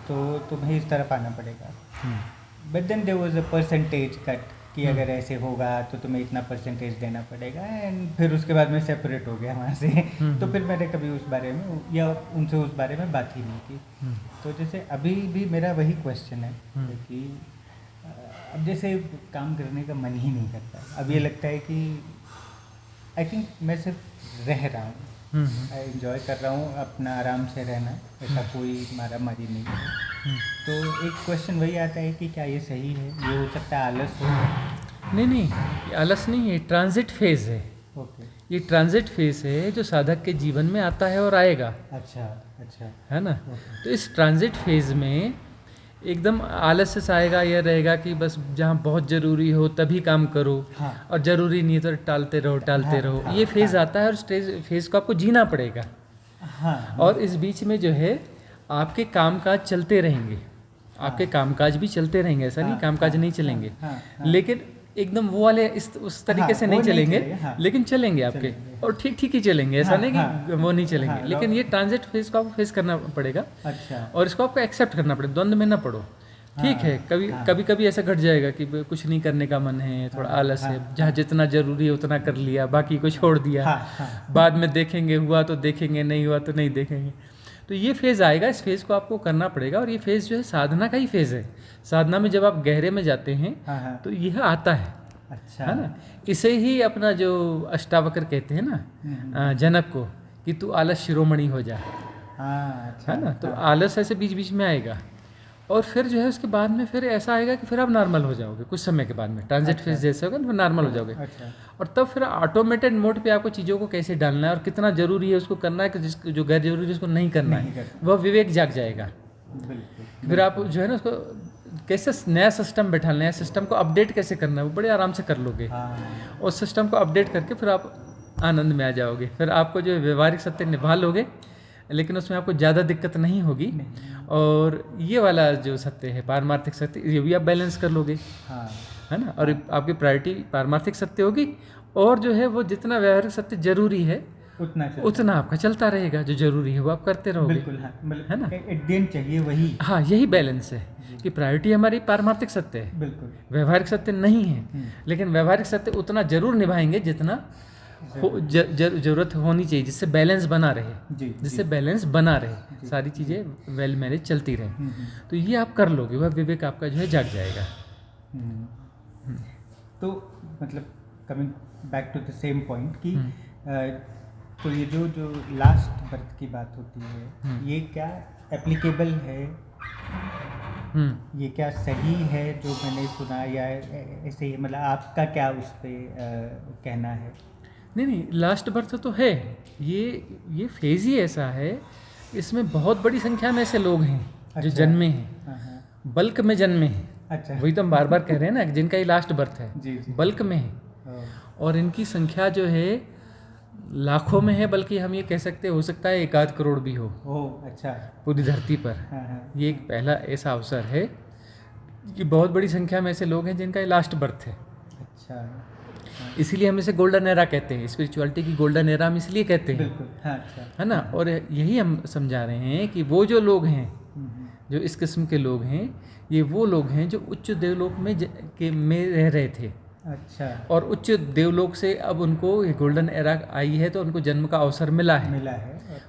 तो तुम्हें इस तरफ आना पड़ेगा। But then there was a percentage cut कि अगर ऐसे होगा तो तुम्हें इतना परसेंटेज देना पड़ेगा, एंड फिर उसके बाद मैं सेपरेट हो गया वहाँ से। तो फिर मैंने कभी उस बारे में या उनसे उस बारे में बात ही नहीं की। तो जैसे अभी भी मेरा वही क्वेश्चन है कि अब जैसे काम करने का मन ही नहीं करता, अब ये लगता है कि आई थिंक मैं सिर्फ रह रहा हूँ, एंजॉय कर रहा हूँ अपना आराम से रहना, ऐसा कोई मारा मारी नहीं है। तो एक क्वेश्चन वही आता है कि क्या ये सही है? ये हो सकता है आलस हो। नहीं, ये आलस नहीं है, ट्रांजिट फेज है। ओके, ये ट्रांजिट फेज है जो साधक के जीवन में आता है और आएगा, अच्छा, है ना। तो इस ट्रांजिट फेज में एकदम आलस्य से आएगा, यह रहेगा कि बस जहाँ बहुत ज़रूरी हो तभी काम करो, हाँ। और ज़रूरी नहीं है तो टालते रहो। हाँ, ये फेज़ आता है और स्टेज फेज़ को आपको जीना पड़ेगा। हाँ, और इस बीच में जो है आपके कामकाज चलते रहेंगे, आपके कामकाज भी चलते रहेंगे, ऐसा नहीं कामकाज नहीं चलेंगे, लेकिन एकदम वो वाले उस तरीके से नहीं चलेंगे, लेकिन चलेंगे आपके, और ठीक ही चलेंगे, ऐसा नहीं कि वो नहीं चलेंगे, लेकिन ये ट्रांजिट फेज को आपको फेस करना पड़ेगा। अच्छा, और इसको आपको एक्सेप्ट करना पड़ेगा, द्वंद्व में ना पड़ो। ठीक है, कभी ऐसा घट जाएगा कि कुछ नहीं करने का मन है, थोड़ा आलस है, जहाँ जितना जरूरी है उतना कर लिया, बाकी को छोड़ दिया, बाद में देखेंगे, हुआ तो देखेंगे, नहीं हुआ तो नहीं देखेंगे। तो ये फेज़ आएगा, इस फेज़ को आपको करना पड़ेगा, और ये फेज़ जो है साधना का ही फेज़ है। साधना में जब आप गहरे में जाते हैं तो यह आता है, अच्छा, है ना। इसे ही अपना जो अष्टावक्र कहते हैं ना जनक को, कि तू आलस शिरोमणि हो जा, अच्छा, है ना। तो आलस ऐसे बीच बीच में आएगा, और फिर जो है उसके बाद में फिर ऐसा आएगा कि फिर आप नॉर्मल हो जाओगे कुछ समय के बाद में, ट्रांजिट फेज जैसे होगा तो नॉर्मल हो जाओगे। अच्छा, और तब फिर ऑटोमेटेड मोड पे आपको चीज़ों को कैसे डालना है और कितना जरूरी है उसको करना है, कि जो गैर जरूरी है उसको नहीं करना है, वह विवेक जाग जाएगा। बिल्कुल। फिर आप जो है ना उसको कैसे नया सिस्टम बैठाना, नया सिस्टम को अपडेट कैसे करना है, वो बड़े आराम से कर लोगे। और सिस्टम को अपडेट करके फिर आप आनंद में आ जाओगे, फिर आपको जो व्यवहारिक सत्य निभा लोगे, लेकिन उसमें आपको ज़्यादा दिक्कत नहीं होगी। और ये वाला जो सत्य है पारमार्थिक सत्य, ये भी आप बैलेंस कर लोगे, है ना। और आपकी प्रायोरिटी पारमार्थिक सत्य होगी, और जो है वो जितना व्यवहारिक सत्य जरूरी है उतना आपका चलता रहेगा, जो जरूरी है वो आप करते रहोगे। बिल्कुल, है ना। एट चाहिए वही। हाँ, यही बैलेंस है कि प्रायोरिटी हमारी पारमार्थिक सत्य है, बिल्कुल, व्यवहारिक सत्य नहीं है, लेकिन व्यवहारिक सत्य उतना जरूर निभाएंगे जितना जरूरत होनी चाहिए, जिससे बैलेंस बना रहे, जिससे बैलेंस बना रहे, सारी चीज़ें वेल मैनेज चलती रहे। तो ये आप कर लोगे, वह विवेक आपका जो है जाग जाएगा। तो मतलब coming back to the same point कि तो ये जो लास्ट बर्थ की बात होती है, ये क्या एप्लीकेबल है? ये क्या सही है जो मैंने सुना, या ऐसे ही मतलब आपका क्या उस पर कहना है? नहीं, लास्ट बर्थ तो है, ये फेज ही ऐसा है, इसमें बहुत बड़ी संख्या में ऐसे लोग हैं जो जन्मे हैं, बल्क में जन्मे हैं। अच्छा, वही तो हम बार बार कह रहे हैं ना, जिनका ये लास्ट बर्थ है, जी, बल्क में है, और इनकी संख्या जो है लाखों में है, बल्कि हम ये कह सकते हो सकता है 1 करोड़ भी हो। अच्छा, पूरी धरती पर। ये एक पहला ऐसा अवसर है कि बहुत बड़ी संख्या में ऐसे लोग हैं जिनका ये लास्ट बर्थ है। अच्छा, इसीलिए हम इसे गोल्डन एरा कहते हैं, स्पिरिचुअलिटी की गोल्डन एरा हम इसलिए कहते हैं। बिल्कुल, अच्छा, है ना। और यही हम समझा रहे हैं कि वो जो लोग हैं, जो इस किस्म के लोग हैं, ये वो लोग हैं जो उच्च देवलोक में रह रहे थे। अच्छा, और उच्च देवलोक से अब उनको ये गोल्डन एरा आई है, तो उनको जन्म का अवसर मिला है।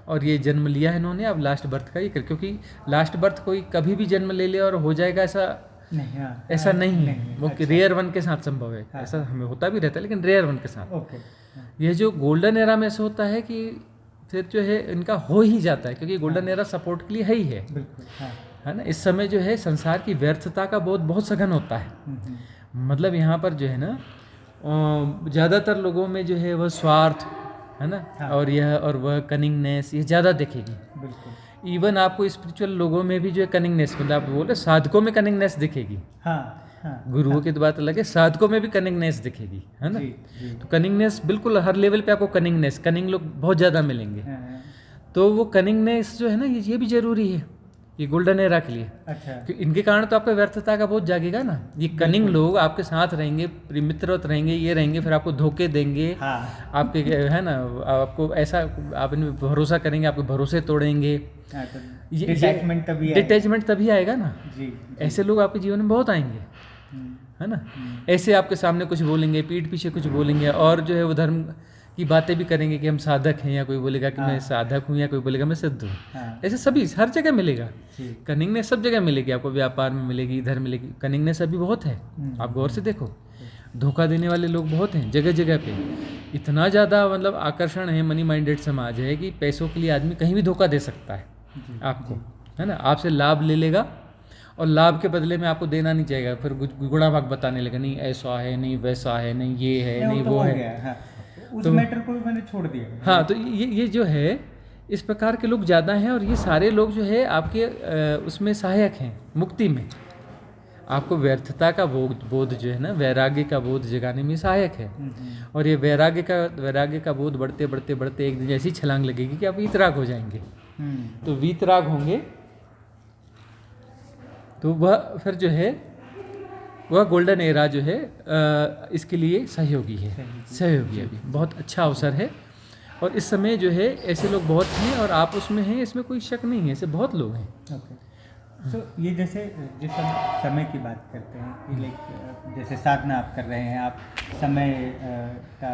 और ये जन्म लिया है इन्होंने, अब लास्ट बर्थ का ये क्योंकि लास्ट बर्थ कोई कभी भी जन्म ले ले और हो जाएगा, ऐसा नहीं, हाँ, ऐसा नहीं है, नहीं, वो अच्छा। रेयर वन के साथ संभव है। हाँ, ऐसा हमें होता भी रहता है लेकिन रेयर वन के साथ। ओके, ये जो गोल्डन एरा में ऐसा होता है कि फिर जो है इनका हो ही जाता है, क्योंकि गोल्डन एरा सपोर्ट के लिए है ही है, बिल्कुल, हाँ, है ना। इस समय जो है संसार की व्यर्थता का बोध बहुत सघन होता है। मतलब यहाँ पर जो है ना ज़्यादातर लोगों में जो है वह स्वार्थ, है ना, हाँ। और वह कनिंगनेस ये ज़्यादा दिखेगी। बिल्कुल, इवन आपको स्पिरिचुअल लोगों में भी जो है कनिंगनेस, मतलब आप बोले साधकों में कनिंगनेस दिखेगी। हाँ, हाँ, गुरुओं की तो बात अलग है, साधकों में भी कनिंगनेस दिखेगी, है ना। जी, जी, तो कनिंगनेस बिल्कुल हर लेवल पे आपको कनिंग लोग बहुत ज़्यादा मिलेंगे। हाँ, तो वो कनिंगनेस जो है ना ये भी जरूरी है ये गोल्डन एरा के लिए, अच्छा, कि इनके कारण तो आपका व्यर्थता का बहुत जागेगा ना। ये कनिंग लोग आपके साथ रहेंगे, मित्रवत रहेंगे, ये रहेंगे, फिर आपको धोखे देंगे, हाँ, आपके है ना, आपको ऐसा आप इन पे भरोसा करेंगे, आपके भरोसे तोड़ेंगे। हाँ, तो डिटैचमेंट तभी आएगा। डिटैचमेंट तभी आएगा ना। जी, ऐसे लोग आपके जीवन में बहुत आएंगे, है ना। ऐसे आपके सामने कुछ बोलेंगे, पीठ पीछे कुछ बोलेंगे, और जो है वो धर्म की बातें भी करेंगे कि हम साधक हैं, या कोई बोलेगा कि मैं साधक हूँ, या कोई बोलेगा मैं सिद्ध हूँ। हाँ, ऐसे सभी हर जगह मिलेगा। जी, कनिंगनेस सब जगह मिलेगी आपको, व्यापार में मिलेगी, इधर मिलेगी। कनिंगनेस अभी बहुत है, आप गौर से देखो। धोखा देने वाले लोग बहुत हैं जगह जगह पे। इतना ज़्यादा मतलब आकर्षण है, मनी माइंडेड समाज है कि पैसों के लिए आदमी कहीं भी धोखा दे सकता है जी, आपको, है ना। आपसे लाभ ले लेगा और लाभ के बदले में आपको देना नहीं चाहेगा, फिर गुणा भाग बताने लगा, नहीं ऐसा है, नहीं वैसा है, नहीं ये है, नहीं तो वो हो है। गया, हाँ, उस मैटर को भी मैंने छोड़ दिया। हाँ, तो ये जो है इस प्रकार के लोग ज़्यादा हैं, और ये सारे लोग जो है आपके उसमें सहायक हैं मुक्ति में। आपको व्यर्थता का बोध जो है ना, वैराग्य का बोध जगाने में सहायक है। और ये वैराग्य का बोध बढ़ते बढ़ते बढ़ते एक दिन ऐसी छलांग लगेगी कि आप वीतराग हो जाएंगे। तो वीतराग होंगे तो वह फिर जो है वह गोल्डन एरा जो है इसके लिए सहयोगी है, सहयोगी अभी बहुत अच्छा अवसर है। और इस समय जो है ऐसे लोग बहुत हैं, और आप उसमें हैं, इसमें कोई शक नहीं है, ऐसे बहुत लोग हैं। ओके, तो ये जैसे हम समय की बात करते हैं कि लाइक जैसे साधना आप कर रहे हैं, आप समय का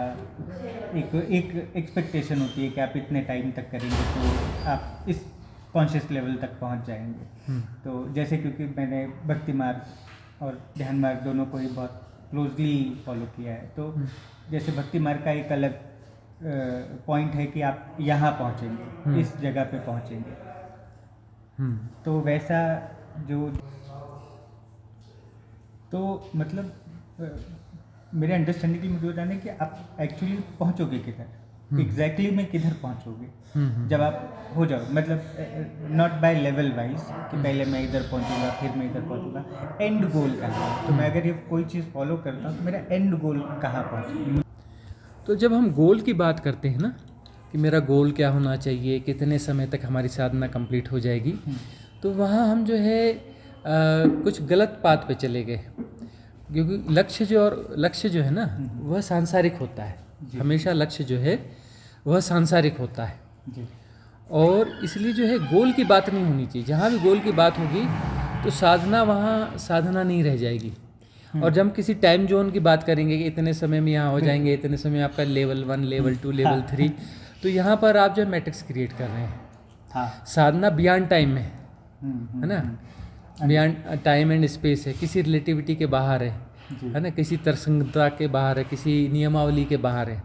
एक एक्सपेक्टेशन होती है कि आप इतने टाइम तक करेंगे तो आप इस कॉन्शियस लेवल तक पहुंच जाएंगे। तो जैसे क्योंकि मैंने भक्ति मार्ग और ध्यान मार्ग दोनों को ही बहुत क्लोजली फॉलो किया है, तो जैसे भक्ति मार्ग का एक अलग पॉइंट है कि आप यहाँ पहुँचेंगे, इस जगह पे पहुँचेंगे। तो वैसा जो तो मतलब मेरे अंडरस्टैंडिंग के लिए मुझे बताना है कि आप एक्चुअली पहुँचोगे किधर, एग्जैक्टली में किधर पहुँचोगे जब आप हो जाओ, मतलब नॉट बाय लेवल वाइज कि पहले मैं इधर पहुँचूंगा फिर मैं इधर पहुँचूंगा, एंड गोल कहाँ है। तो मैं अगर ये कोई चीज़ फॉलो करता हूँ तो मेरा एंड गोल कहाँ पहुँचे। तो जब हम गोल की बात करते हैं ना कि मेरा गोल क्या होना चाहिए, कितने समय तक हमारी साधना कंप्लीट हो जाएगी, तो वहाँ हम जो है कुछ गलत पाथ पे चले गए। क्योंकि लक्ष्य जो है ना वह सांसारिक होता है, हमेशा लक्ष्य जो है वह सांसारिक होता है जी, और इसलिए जो है गोल की बात नहीं होनी चाहिए। जहाँ भी गोल की बात होगी तो साधना वहाँ साधना नहीं रह जाएगी। और जब हम किसी टाइम जोन की बात करेंगे कि इतने समय में यहाँ हो जाएंगे, इतने समय में आपका लेवल 1, लेवल 2, लेवल 3, तो यहाँ पर आप जो है मैट्रिक्स क्रिएट कर रहे हैं। हाँ, साधना बियॉन्ड टाइम में है ना, बियॉन्ड टाइम एंड स्पेस है, किसी रिलेटिविटी के बाहर है ना, किसी तर्कसंगतता के बाहर है, किसी नियमावली के बाहर है।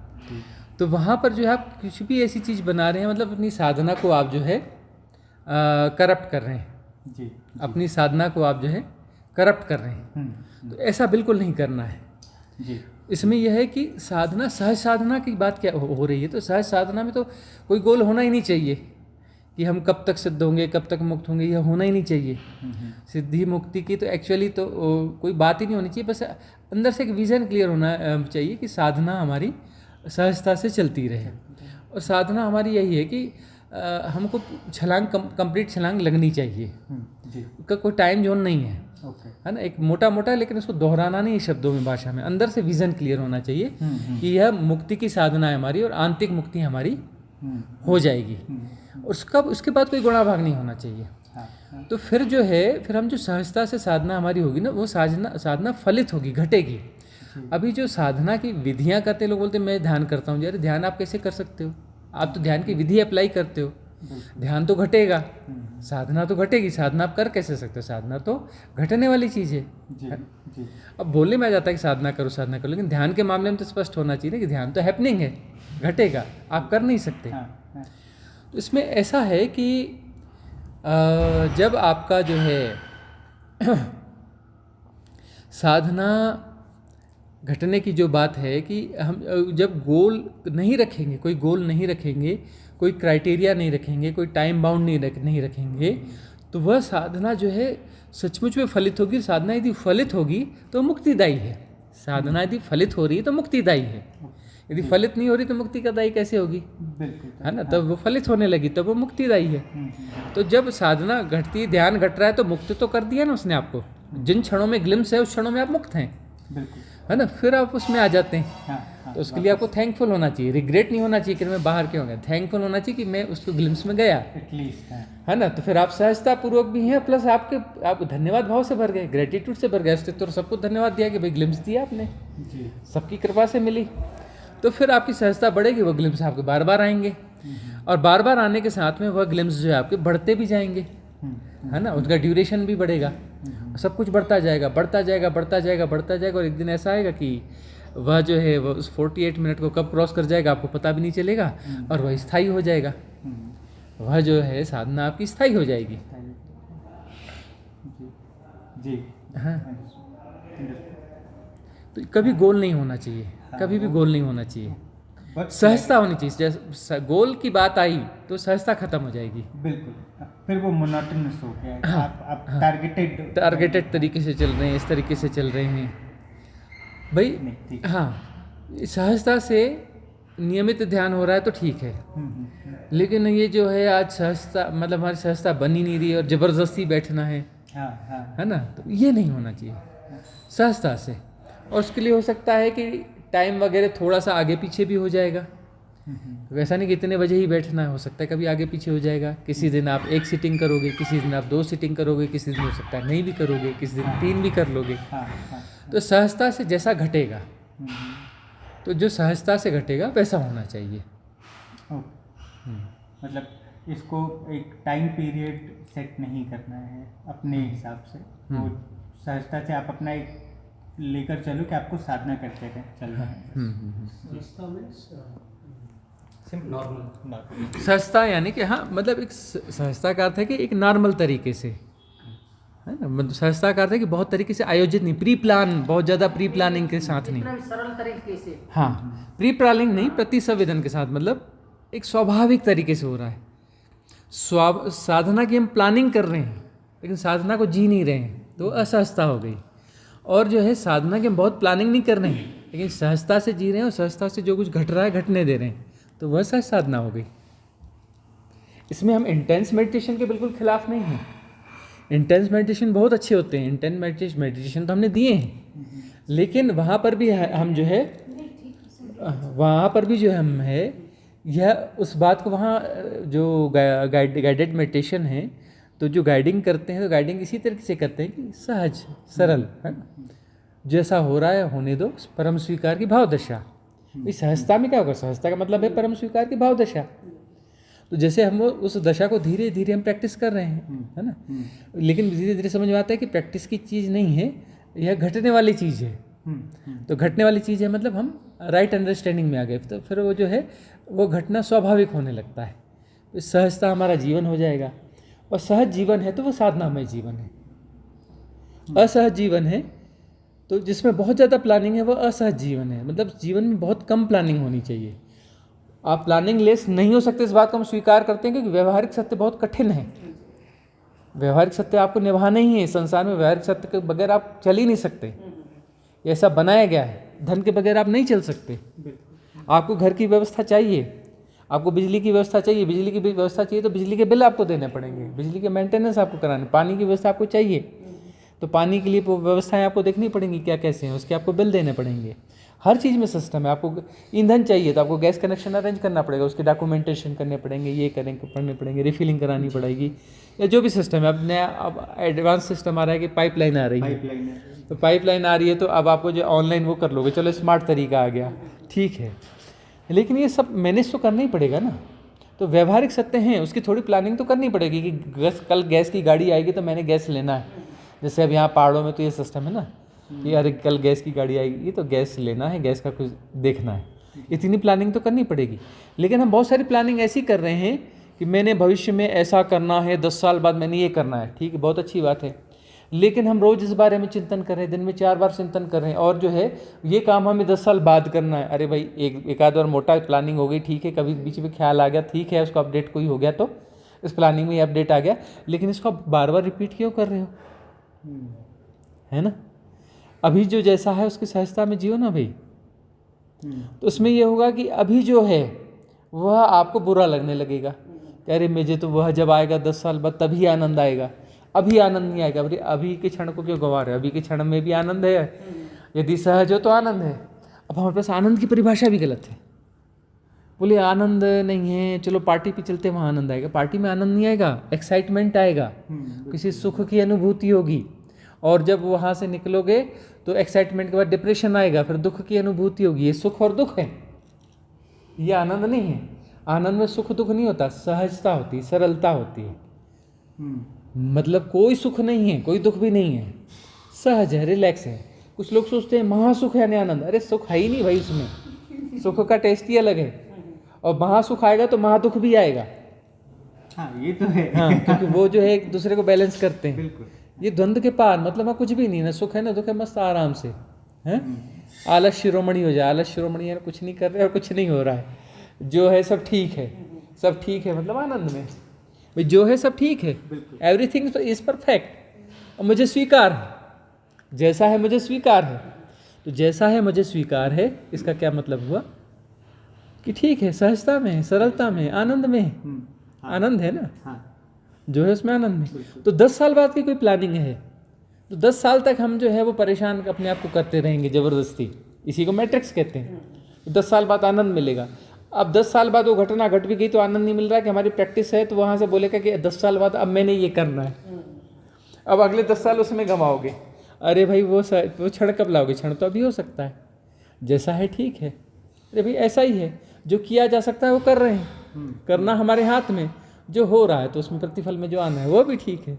तो वहाँ पर जो है आप कुछ भी ऐसी चीज़ बना रहे हैं, मतलब अपनी साधना को आप जो है करप्ट कर रहे हैं। जी, अपनी साधना को आप जो है करप्ट कर रहे हैं। तो ऐसा बिल्कुल नहीं करना है। जी, इसमें यह है कि साधना, सहज साधना की बात क्या हो रही है, तो सहज साधना में तो कोई गोल होना ही नहीं चाहिए कि हम कब तक सिद्ध होंगे, कब तक मुक्त होंगे, यह होना ही नहीं चाहिए। सिद्धि मुक्ति की तो एक्चुअली तो कोई बात ही नहीं होनी चाहिए, बस अंदर से एक विज़न क्लियर होना चाहिए कि साधना हमारी सहजता से चलती रहे। और साधना हमारी यही है कि हमको छलांग कंप्लीट छलांग लगनी चाहिए। जी, उसका कोई टाइम जोन नहीं है, ओके, है ना, एक मोटा मोटा, लेकिन उसको दोहराना नहीं है शब्दों में, भाषा में। अंदर से विज़न क्लियर होना चाहिए कि यह मुक्ति की साधना है हमारी, और आंतरिक मुक्ति हमारी हो जाएगी। उसके बाद कोई गुणा भाग नहीं होना चाहिए। हाँ, तो फिर जो है, फिर हम जो सहजता से साधना हमारी होगी ना, वो साधना फलित होगी, घटेगी। अभी जो साधना की विधियां करते लोग बोलते हैं मैं ध्यान करता हूँ। यार ध्यान आप कैसे कर सकते हो? आप तो ध्यान की विधि अप्लाई करते हो, ध्यान तो घटेगा, साधना तो घटेगी। साधना आप कर कैसे सकते हो? साधना तो घटने वाली चीज़ है। जी जी अब बोलने में आ जाता है कि साधना करो, लेकिन ध्यान के मामले में तो स्पष्ट होना चाहिए ना कि ध्यान तो हैपनिंग है, घटेगा, आप कर नहीं सकते। हाँ हाँ तो इसमें ऐसा है कि जब आपका जो है साधना घटने की जो बात है कि हम जब गोल नहीं रखेंगे, कोई गोल नहीं रखेंगे, कोई क्राइटेरिया नहीं रखेंगे, कोई टाइम बाउंड नहीं रखेंगे, तो वह साधना जो है सचमुच में फलित होगी। साधना यदि फलित होगी तो मुक्तिदायी है। साधना यदि फलित हो रही है तो मुक्तिदायी है। यदि फलित नहीं हो रही तो मुक्ति का दायी कैसे होगी? बिल्कुल है ना? तब वो फलित होने लगी, तब वो मुक्तिदायी है। तो जब साधना घटती, ध्यान घट रहा है तो मुक्त तो कर दिया ना उसने आपको। जिन क्षणों में ग्लिम्स है उस क्षणों में आप मुक्त हैं, बिल्कुल है ना? फिर आप उसमें आ जाते हैं। हाँ तो उसके लिए आपको थैंकफुल होना चाहिए, रिग्रेट नहीं होना चाहिए कि मैं बाहर क्यों गया। थैंकफुल होना चाहिए कि मैं उसको ग्लिम्स में गया, एटलीस्ट है ना? तो फिर आप सहजता पूर्वक भी हैं, प्लस आप धन्यवाद भाव से भर गए, ग्रेटिट्यूड से भर गए। उसने तो सबको धन्यवाद दिया कि भाई ग्लिम्स दिया आपने, जी सबकी कृपा से मिली। तो फिर आपकी सहजता बढ़ेगी, वो ग्लिम्स आपके बार बार आएंगे, और बार बार आने के साथ में वह ग्लिम्स जो है आपके बढ़ते भी जाएंगे, है ना? उसका ड्यूरेशन भी बढ़ेगा, सब कुछ बढ़ता जाएगा, बढ़ता जाएगा, बढ़ता जाएगा, बढ़ता जाएगा। और एक दिन ऐसा आएगा कि वह जो है वह उस 48 मिनट को कब क्रॉस कर जाएगा आपको पता भी नहीं चलेगा, और वह स्थायी हो जाएगा। वह जो है साधना आपकी स्थायी हो जाएगी। जी जी हाँ, तो कभी गोल नहीं होना चाहिए, कभी भी गोल नहीं होना चाहिए, सहजता होनी चाहिए। जैसे गोल की बात आई तो सहजता खत्म हो जाएगी। बिल्कुल, फिर वो मोनोटोनस हो गया। हाँ, आप हाँ। टारगेटेड तरीके से चल रहे हैं, इस तरीके से चल रहे हैं भाई। नहीं, ठीक। हाँ, सहजता से नियमित ध्यान हो रहा है तो ठीक है, लेकिन ये जो है आज सहजता मतलब हमारी सहजता बन ही नहीं रही और ज़बरदस्ती बैठना है, हाँ हाँ है ना? तो ये नहीं होना चाहिए सहजता से। और उसके लिए हो सकता है कि टाइम वगैरह थोड़ा सा आगे पीछे भी हो जाएगा। वैसा नहीं कि इतने बजे ही बैठना है, हो सकता है कभी आगे पीछे हो जाएगा। किसी दिन आप 1 सीटिंग करोगे, किसी दिन आप 2 सीटिंग करोगे, किसी दिन हो सकता है नहीं भी करोगे, किसी दिन 3 भी कर लोगे। हाँ हाँ तो सहजता से जैसा घटेगा, तो जो सहजता से घटेगा वैसा होना चाहिए। ओके, मतलब इसको एक टाइम पीरियड सेट नहीं करना है अपने हिसाब से। वो सहजता से आप अपना एक लेकर चलो कि आपको साधना करते रहे चलना है। नॉर्मल सहजता यानी कि हाँ, मतलब एक सहजता का अर्थ है कि एक नॉर्मल तरीके से, है ना? मतलब सहजता का अर्थ है कि बहुत तरीके से आयोजित नहीं, प्री प्लान, बहुत ज़्यादा प्री प्लानिंग के साथ नहीं। सरल तरीके से, हाँ, प्री प्लानिंग नहीं, प्रति संवेदन के साथ, मतलब एक स्वाभाविक तरीके से हो रहा है। साधना की हम प्लानिंग कर रहे हैं लेकिन साधना को जी नहीं रहे हैं, तो असहजता हो गई। और जो है साधना की हम बहुत प्लानिंग नहीं कर रहे हैं लेकिन सहजता से जी रहे हैं, और सहजता से जो कुछ घट रहा है घटने दे रहे हैं, तो वह सहज साधना हो गई। इसमें हम इंटेंस मेडिटेशन के बिल्कुल खिलाफ नहीं हैं। इंटेंस मेडिटेशन बहुत अच्छे होते हैं, इंटेंस मेडिटेशन तो हमने दिए हैं, लेकिन वहाँ पर भी हम जो है हम है यह उस बात को, वहाँ जो गाइडेड मेडिटेशन है, तो जो गाइडिंग करते हैं तो गाइडिंग इसी तरीके से करते हैं कि सहज सरल, है ना? जैसा हो रहा है होने दो, परम स्वीकार की भाव दशा। इस सहजता में क्या होगा? सहजता का मतलब है परम स्वीकार की भाव दशा। तो जैसे हम वो उस दशा को धीरे धीरे हम प्रैक्टिस कर रहे हैं, है ना? लेकिन धीरे धीरे समझ में आता है कि प्रैक्टिस की चीज़ नहीं है, यह घटने वाली चीज़ है। तो घटने वाली चीज़ है मतलब हम राइट अंडरस्टैंडिंग में आ गए, तो फिर वो जो है वो घटना स्वाभाविक होने लगता है। तो सहजता हमारा जीवन हो जाएगा, और सहज जीवन है तो वो साधनामय जीवन है। असहज जीवन है तो जिसमें बहुत ज़्यादा प्लानिंग है, वह असहज जीवन है। मतलब जीवन में बहुत कम प्लानिंग होनी चाहिए। आप प्लानिंग लेस नहीं हो सकते, इस बात को हम स्वीकार करते हैं, क्योंकि व्यवहारिक सत्य बहुत कठिन है। व्यवहारिक सत्य आपको निभाना ही है। संसार में व्यवहारिक सत्य के बगैर आप चल ही नहीं सकते, ऐसा बनाया गया है। धन के बगैर आप नहीं चल सकते। आपको घर की व्यवस्था चाहिए, आपको बिजली की व्यवस्था चाहिए, बिजली की व्यवस्था चाहिए तो बिजली के बिल आपको देने पड़ेंगे, बिजली के मेंटेनेंस आपको कराने, पानी की व्यवस्था आपको चाहिए तो पानी के लिए व्यवस्थाएं आपको देखनी पड़ेंगी क्या कैसे हैं, उसके आपको बिल देने पड़ेंगे। हर चीज़ में सिस्टम है। आपको ईंधन चाहिए तो आपको गैस कनेक्शन अरेंज करना पड़ेगा, उसके डॉक्यूमेंटेशन करने पड़ेंगे, ये करने पड़ेंगे, रिफिलिंग करानी पड़ेगी, या जो भी सिस्टम है। अब नया अब एडवांस सिस्टम आ रहा है कि पाइपलाइन आ रही है, तो पाइपलाइन आ रही है तो अब आपको जो ऑनलाइन वो कर लोगे, चलो स्मार्ट तरीका आ गया, ठीक है। लेकिन ये सब मैनेज तो करना ही पड़ेगा ना। तो व्यवहारिक सत्य हैं, उसकी थोड़ी प्लानिंग तो करनी पड़ेगी कि कल गैस की गाड़ी आएगी तो मैंने गैस लेना है। जैसे अब यहाँ पहाड़ों में तो ये सिस्टम है ना कि अरे कल गैस की गाड़ी आएगी तो गैस लेना है, गैस का कुछ देखना है, इतनी प्लानिंग तो करनी पड़ेगी। लेकिन हम बहुत सारी प्लानिंग ऐसी कर रहे हैं कि मैंने भविष्य में ऐसा करना है, 10 साल बाद मैंने ये करना है, ठीक है, बहुत अच्छी बात है। लेकिन हम रोज़ इस बारे में चिंतन कर रहे हैं, दिन में 4 बार चिंतन कर रहे हैं, और जो है ये काम हमें 10 साल बाद करना है। अरे भाई एक आध बार मोटा प्लानिंग हो गई, ठीक है, कभी बीच में ख्याल आ गया, ठीक है, उसको अपडेट कोई हो गया तो इस प्लानिंग में ये अपडेट आ गया, लेकिन इसको आप बार बार रिपीट क्यों कर रहे हो, है ना। अभी जो जैसा है उसकी सहजता में जियो ना भाई। तो उसमें ये होगा कि अभी जो है वह आपको बुरा लगने लगेगा कि अरे मुझे तो वह जब आएगा 10 साल बाद तभी आनंद आएगा, अभी आनंद नहीं आएगा। अभी के क्षण को क्यों गंवा रहे हो, अभी के क्षण में भी आनंद है, यदि सहज हो तो आनंद है। अब हमारे पास आनंद की परिभाषा भी गलत है, बोले आनंद नहीं है, चलो पार्टी पे चलते वहाँ आनंद आएगा। पार्टी में आनंद नहीं आएगा, एक्साइटमेंट आएगा, किसी सुख की अनुभूति होगी, और जब वहाँ से निकलोगे तो एक्साइटमेंट के बाद डिप्रेशन आएगा, फिर दुख की अनुभूति होगी। ये सुख और दुख है, ये आनंद नहीं है। आनंद में सुख दुख नहीं होता, सहजता होती है, सरलता होती है। मतलब कोई सुख नहीं है, कोई दुख भी नहीं है, सहज है, रिलैक्स है। कुछ लोग सोचते हैं महासुख यानी आनंद, अरे सुख है ही नहीं भाई, उसमें सुख का टेस्ट ही अलग है, और महासुख आएगा तो महादुख भी आएगा। हाँ ये तो है। हाँ, क्योंकि वो जो है एक दूसरे को बैलेंस करते हैं। बिल्कुल। ये द्वंद्व के पार, मतलब वहाँ कुछ भी नहीं, ना सुख है ना दुख है, मस्त आराम से हैं, आलस शिरोमणि हो जाए। आलस शिरोमणि है, कुछ नहीं कर रहे और कुछ नहीं हो रहा है, जो है सब ठीक है, सब ठीक है, मतलब आनंद में भाई जो है सब ठीक है, एवरीथिंग इज परफेक्ट, और मुझे स्वीकार है, जैसा है मुझे स्वीकार है। तो जैसा है मुझे स्वीकार है, इसका क्या मतलब हुआ कि ठीक है, सहजता में है, सरलता में, आनंद में है। आनंद है ना, हाँ जो है उसमें आनंद में। तो 10 साल बाद की कोई प्लानिंग है तो 10 साल तक हम जो है वो परेशान अपने आप को करते रहेंगे ज़बरदस्ती, इसी को मैट्रिक्स कहते हैं। 10 साल बाद आनंद मिलेगा। अब 10 साल बाद वो घटना घट भी गई तो आनंद नहीं मिल रहा कि हमारी प्रैक्टिस है, तो वहाँ से बोलेगा कि 10 साल बाद अब मैंने ये करना है, अब अगले 10 साल उसमें गंवाओगे। अरे भाई वो क्षण कब लाओगे, क्षण तो अभी हो सकता है, जैसा है ठीक है। अरे भाई ऐसा ही है, जो किया जा सकता है वो कर रहे हैं, करना हमारे हाथ में, जो हो रहा है तो उसमें प्रतिफल में जो आना है वो भी ठीक है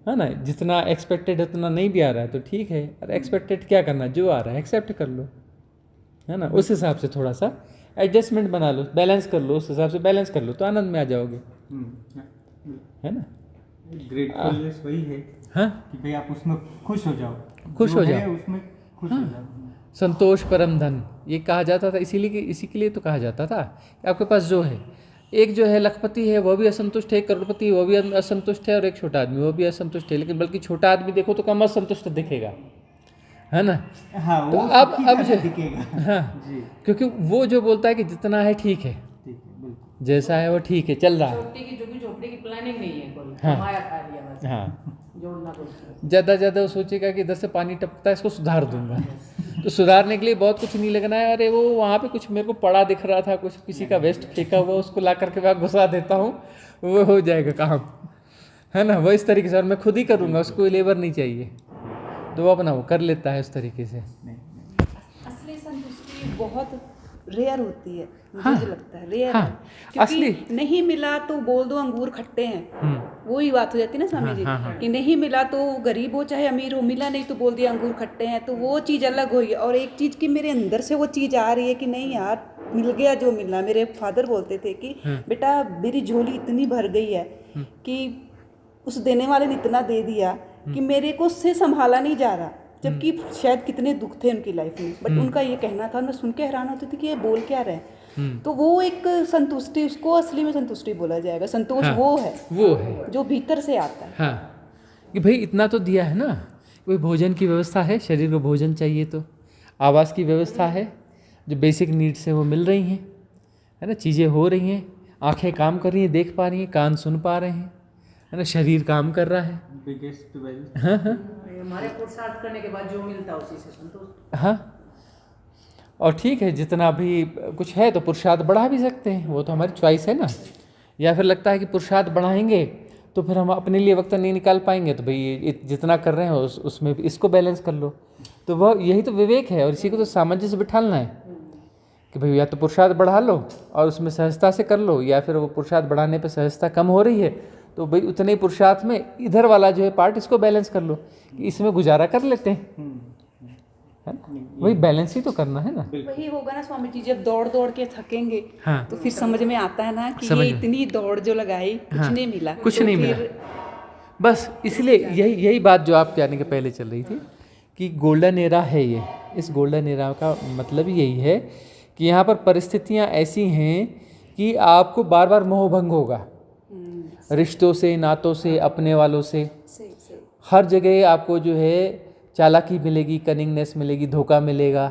ना। जितना एक्सपेक्टेड है उतना नहीं भी आ रहा है तो ठीक है, अरे एक्सपेक्टेड क्या करना, जो आ रहा है एक्सेप्ट कर लो, है ना। उस हिसाब से थोड़ा सा एडजस्टमेंट बना लो, बैलेंस कर लो, उस हिसाब से बैलेंस कर लो तो आनंद में आ जाओगे, है ना। ग्रेटफुलनेस वही है, हाँ, कि भाई आप उसमें खुश हो जाओ, खुश हो जाओ, उसमें खुश हो जाओ। संतोष परम धन, ये कहा जाता था, इसीलिए इसी के लिए तो कहा जाता था कि आपके पास जो है, एक जो है लखपति है वो भी असंतुष्ट है, एक करोड़पति वो भी असंतुष्ट है, और एक छोटा आदमी वो भी असंतुष्ट है, लेकिन बल्कि छोटा आदमी देखो तो कम असंतुष्ट दिखेगा, है ना। हाँ, तो वो अब जो दिखेगा, हाँ जी, क्योंकि वो जो बोलता है कि जितना है ठीक है, बिल्कुल, जैसा है वो ठीक है, चल रहा है। झोपड़ी की प्लानिंग नहीं है कोई, हाँ। कमाया खा लिया बस, हाँ, जोड़ना कुछ। ज़्यादा वो सोचेगा कि इधर से पानी टपकता है, इसको सुधार दूंगा। तो सुधारने के लिए बहुत कुछ नहीं लगना है, अरे वो वहाँ पे कुछ मेरे को पड़ा दिख रहा था, कुछ किसी का वेस्ट फेंका हुआ, उसको ला करके मैं घुसा देता हूँ, वो हो जाएगा काम, है ना। वो इस तरीके से, और मैं खुद ही करूँगा, उसको लेबर नहीं चाहिए, तो वो अपना वो कर लेता है उस तरीके से। असली संतुष्टि बहुत रेयर होती है, हाँ, मुझे लगता है रेयर हाँ, है, क्योंकि असली नहीं मिला तो बोल दो अंगूर खट्टे हैं, वही बात हो जाती है ना स्वामी जी, हाँ। कि नहीं मिला तो गरीब हो चाहे अमीर हो, मिला नहीं तो बोल दिया अंगूर खट्टे हैं, तो वो चीज़ अलग हुई। और एक चीज़ की मेरे अंदर से वो चीज़ आ रही है कि नहीं यार, मिल गया जो मिलना। मेरे फादर बोलते थे कि बेटा मेरी झोली इतनी भर गई है कि उस देने वाले ने इतना दे दिया कि मेरे को उससे संभाला नहीं जा रहा, जबकि शायद कितने दुख थे उनकी लाइफ में, बट उनका ये कहना था, मैं सुन के हैरान होती थी कि ये बोल क्या रहे। तो वो एक संतुष्टि, उसको असली में संतुष्टि बोला जाएगा। संतोष हाँ, वो है जो भीतर से आता है। हाँ, कि भाई इतना तो दिया है ना, कोई भोजन की व्यवस्था है, शरीर को भोजन चाहिए, तो आवास की व्यवस्था है, जो बेसिक नीड्स है वो मिल रही हैं, है ना, चीज़ें हो रही हैं, आंखें काम कर रही हैं, देख पा रही हैं, कान सुन पा रहे हैं, है ना, शरीर काम कर रहा है। Biggest wealth. हाँ, हमारे पुरुषार्थ करने के बाद जो मिलता है उसी से संतुष्ट। हाँ, और ठीक है, जितना भी कुछ है तो पुरुषार्थ बढ़ा भी सकते हैं, वो तो हमारी चॉइस है ना। या फिर लगता है कि पुरुषार्थ बढ़ाएंगे तो फिर हम अपने लिए वक्त नहीं निकाल पाएंगे, तो भाई जितना कर रहे हो उसमें इसको बैलेंस कर लो। तो वह यही तो विवेक है, और इसी को तो सामंजस्य बिठाना है कि भाई या तो पुरुषार्थ बढ़ा लो और उसमें सहजता से कर लो, या फिर वो पुरुषार्थ बढ़ाने पे सहजता कम हो रही है तो भाई उतने ही पुरुषार्थ में इधर वाला जो है पार्ट इसको बैलेंस कर लो कि इसमें गुजारा कर लेते हैं, है ना? वही बैलेंस ही तो करना है ना। वही होगा ना स्वामी जी, जब दौड़ दौड़ के थकेंगे हाँ। तो फिर समझ में आता है ना कि समझ ये में। इतनी दौड़ जो लगाई कुछ नहीं मिला, कुछ तो नहीं फिर मिला। बस इसलिए यही बात जो आपके आने के पहले चल रही थी कि गोल्डन एरा है ये। इस गोल्डन एरा का मतलब यही है कि यहाँ पर परिस्थितियाँ ऐसी हैं कि आपको बार बार मोहभंग होगा, रिश्तों से, नातों से, अपने वालों से, सही हर जगह आपको जो है चालाकी मिलेगी, कनिंगनेस मिलेगी, धोखा मिलेगा।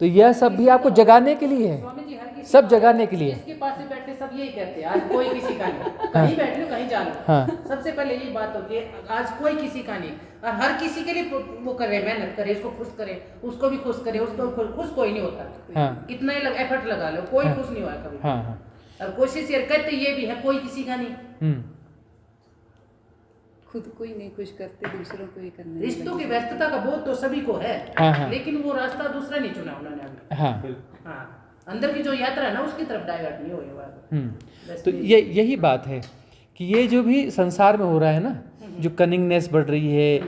तो यह सब भी आपको जगाने के लिए है, स्वामी जी हर किसी सब जगाने के लिए। जिसके पास से बैठे सब यही कहते हैं, आज कोई किसी का नहीं, कहीं बैठ लो कहीं जा लो। हाँ। सबसे पहले यही बात होती है, आज कोई किसी का नहीं, और हर किसी के लिए वो करे, मेहनत करे, इसको खुश करे, उसको भी खुश करे, उसको खुश कोई नहीं होता। हाँ। कितना ही एफर्ट लगा लो, कोई खुश नहीं हुआ कभी। हाँ हाँ। और कोशिश ये करते ये भी है, कोई किसी का नहीं। खुद को ही नहीं खुश करते, दूसरों को ही करने रिश्तों की व्यस्तता का बोध तो सभी को है, हाँ, हाँ। लेकिन वो रास्ता दूसरा नहीं चुना उन्होंने अभी। हाँ। हाँ, अंदर की जो यात्रा है ना उसकी तरफ डाइवर्ट नहीं हुई। तो यही बात है कि ये जो भी संसार में हो रहा है ना, जो कनिंगनेस बढ़ रही है,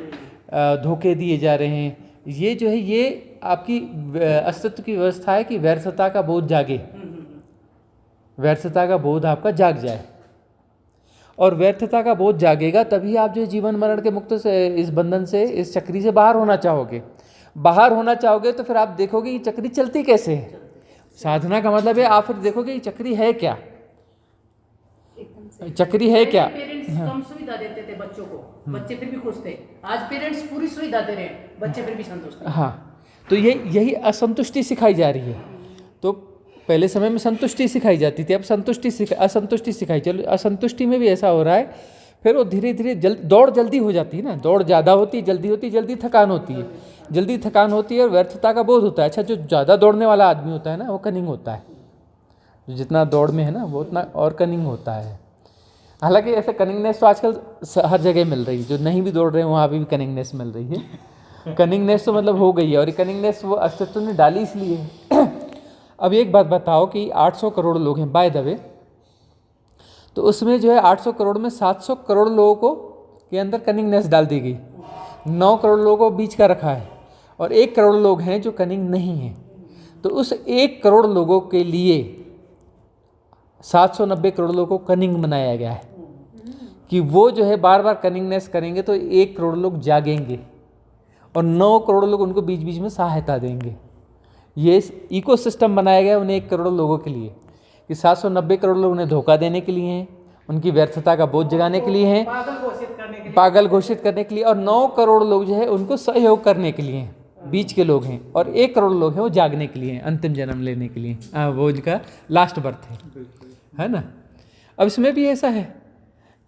धोखे दिए जा रहे हैं, ये जो है ये आपकी अस्तित्व की व्यवस्था है कि व्यर्थता का बोध जागे, व्यर्थता का बोध आपका जाग जाए। और व्यर्थता का बोध जागेगा तभी आप जो जीवन मरण के मुक्त से, इस बंधन से, इस चक्री से बाहर होना चाहोगे। बाहर होना चाहोगे तो फिर आप देखोगे ये चक्री चलती कैसे है। साधना का मतलब है आप फिर देखोगे ये चक्री है क्या, चक्री है क्या। पेरेंट्स कम सुविधा देते थे बच्चों को, बच्चे फिर भी खुश थे। आज पेरेंट्स पूरी सुविधा दे रहे हैं, बच्चे फिर भी संतुष्ट हैं। हाँ, तो यही असंतुष्टि सिखाई जा रही है। तो पहले समय में संतुष्टि सिखाई जाती थी, अब असंतुष्टि सिखाई। चलो असंतुष्टि में भी ऐसा हो रहा है, फिर वो धीरे धीरे दौड़ जल्दी हो जाती है ना, दौड़ ज़्यादा होती है, जल्दी थकान होती है, जल्दी थकान होती है और व्यर्थता का बोध होता है। अच्छा, जो ज़्यादा दौड़ने वाला आदमी होता है ना वो कनिंग होता है, जो जितना दौड़ में है ना वो उतना और कनिंग होता है। हालांकि ऐसे कनिंगनेस तो आजकल हर जगह मिल रही है, जो नहीं भी दौड़ रहे हैं वहाँ भी कनिंगनेस मिल रही है। कनिंगनेस तो मतलब हो गई है, और ये कनिंगनेस वो अस्तित्व ने डाली इसलिए है। अब एक बात बताओ कि 800 करोड़ लोग हैं बाय द वे, तो उसमें जो है 800 करोड़ में 700 करोड़ लोगों को के अंदर कनिंगनेस डाल दी गई, 9 करोड़ लोगों को बीच का रखा है, और 1 करोड़ लोग हैं जो कनिंग नहीं हैं। तो उस 1 करोड़ लोगों के लिए 790 करोड़ लोगों को कनिंग बनाया गया है कि वो जो है बार बार कनिंगनेस करेंगे तो 1 करोड़ लोग जागेंगे और 9 करोड़ लोग उनको बीच बीच में सहायता देंगे। ये इकोसिस्टम बनाया गया उन्हें 1 करोड़ लोगों के लिए कि 790 करोड़ लोग उन्हें धोखा देने के लिए हैं, उनकी व्यर्थता का बोझ जगाने के लिए हैं, पागल घोषित करने के लिए, और 9 करोड़ लोग जो है उनको सहयोग करने के लिए हैं, बीच के लोग हैं, और 1 करोड़ लोग हैं वो जागने के लिए हैं, अंतिम जन्म लेने के लिए। वो उनका लास्ट बर्थ है ना। अब इसमें भी ऐसा है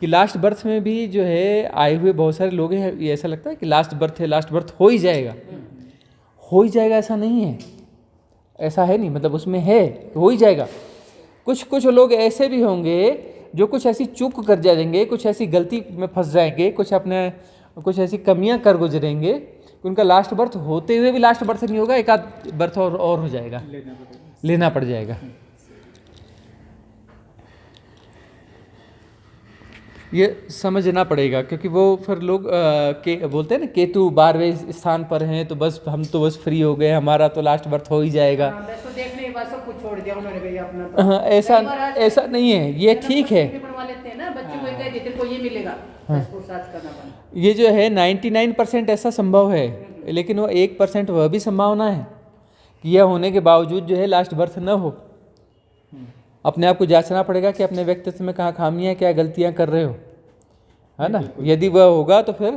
कि लास्ट बर्थ में भी जो है आए हुए बहुत सारे लोग हैं, ये ऐसा लगता है कि लास्ट बर्थ है, लास्ट बर्थ हो ही जाएगा, ऐसा नहीं है, ऐसा है नहीं, मतलब उसमें है तो हो ही जाएगा। कुछ लोग ऐसे भी होंगे जो कुछ ऐसी चूक कर जाएंगे, कुछ ऐसी गलती में फंस जाएंगे, कुछ ऐसी कमियां कर गुजरेंगे कि उनका लास्ट बर्थ होते हुए भी लास्ट बर्थ नहीं होगा, एक आध बर्थ और हो जाएगा, लेना पड़ जाएगा। ये समझना पड़ेगा, क्योंकि वो फिर लोग के बोलते हैं ना केतु 12वें स्थान पर हैं तो बस हम तो बस फ्री हो गए, हमारा तो लास्ट बर्थ हो ही जाएगा। देखने के बाद सब कुछ छोड़ दिया उन्होंने भैया अपना। हाँ, ऐसा नहीं है, ये ठीक है। बनवा लेते हैं ना बच्चे को, कह देते को ये मिलेगा, इसको सर्च करना पड़ेगा। ये जो है 99% ऐसा संभव है, लेकिन वो 1% वह भी संभावना है कि यह होने के बावजूद जो है लास्ट बर्थ न हो। अपने आप को जांचना पड़ेगा कि अपने व्यक्तित्व में कहाँ खामियां, क्या गलतियां कर रहे हो, है ना। यदि वह होगा तो फिर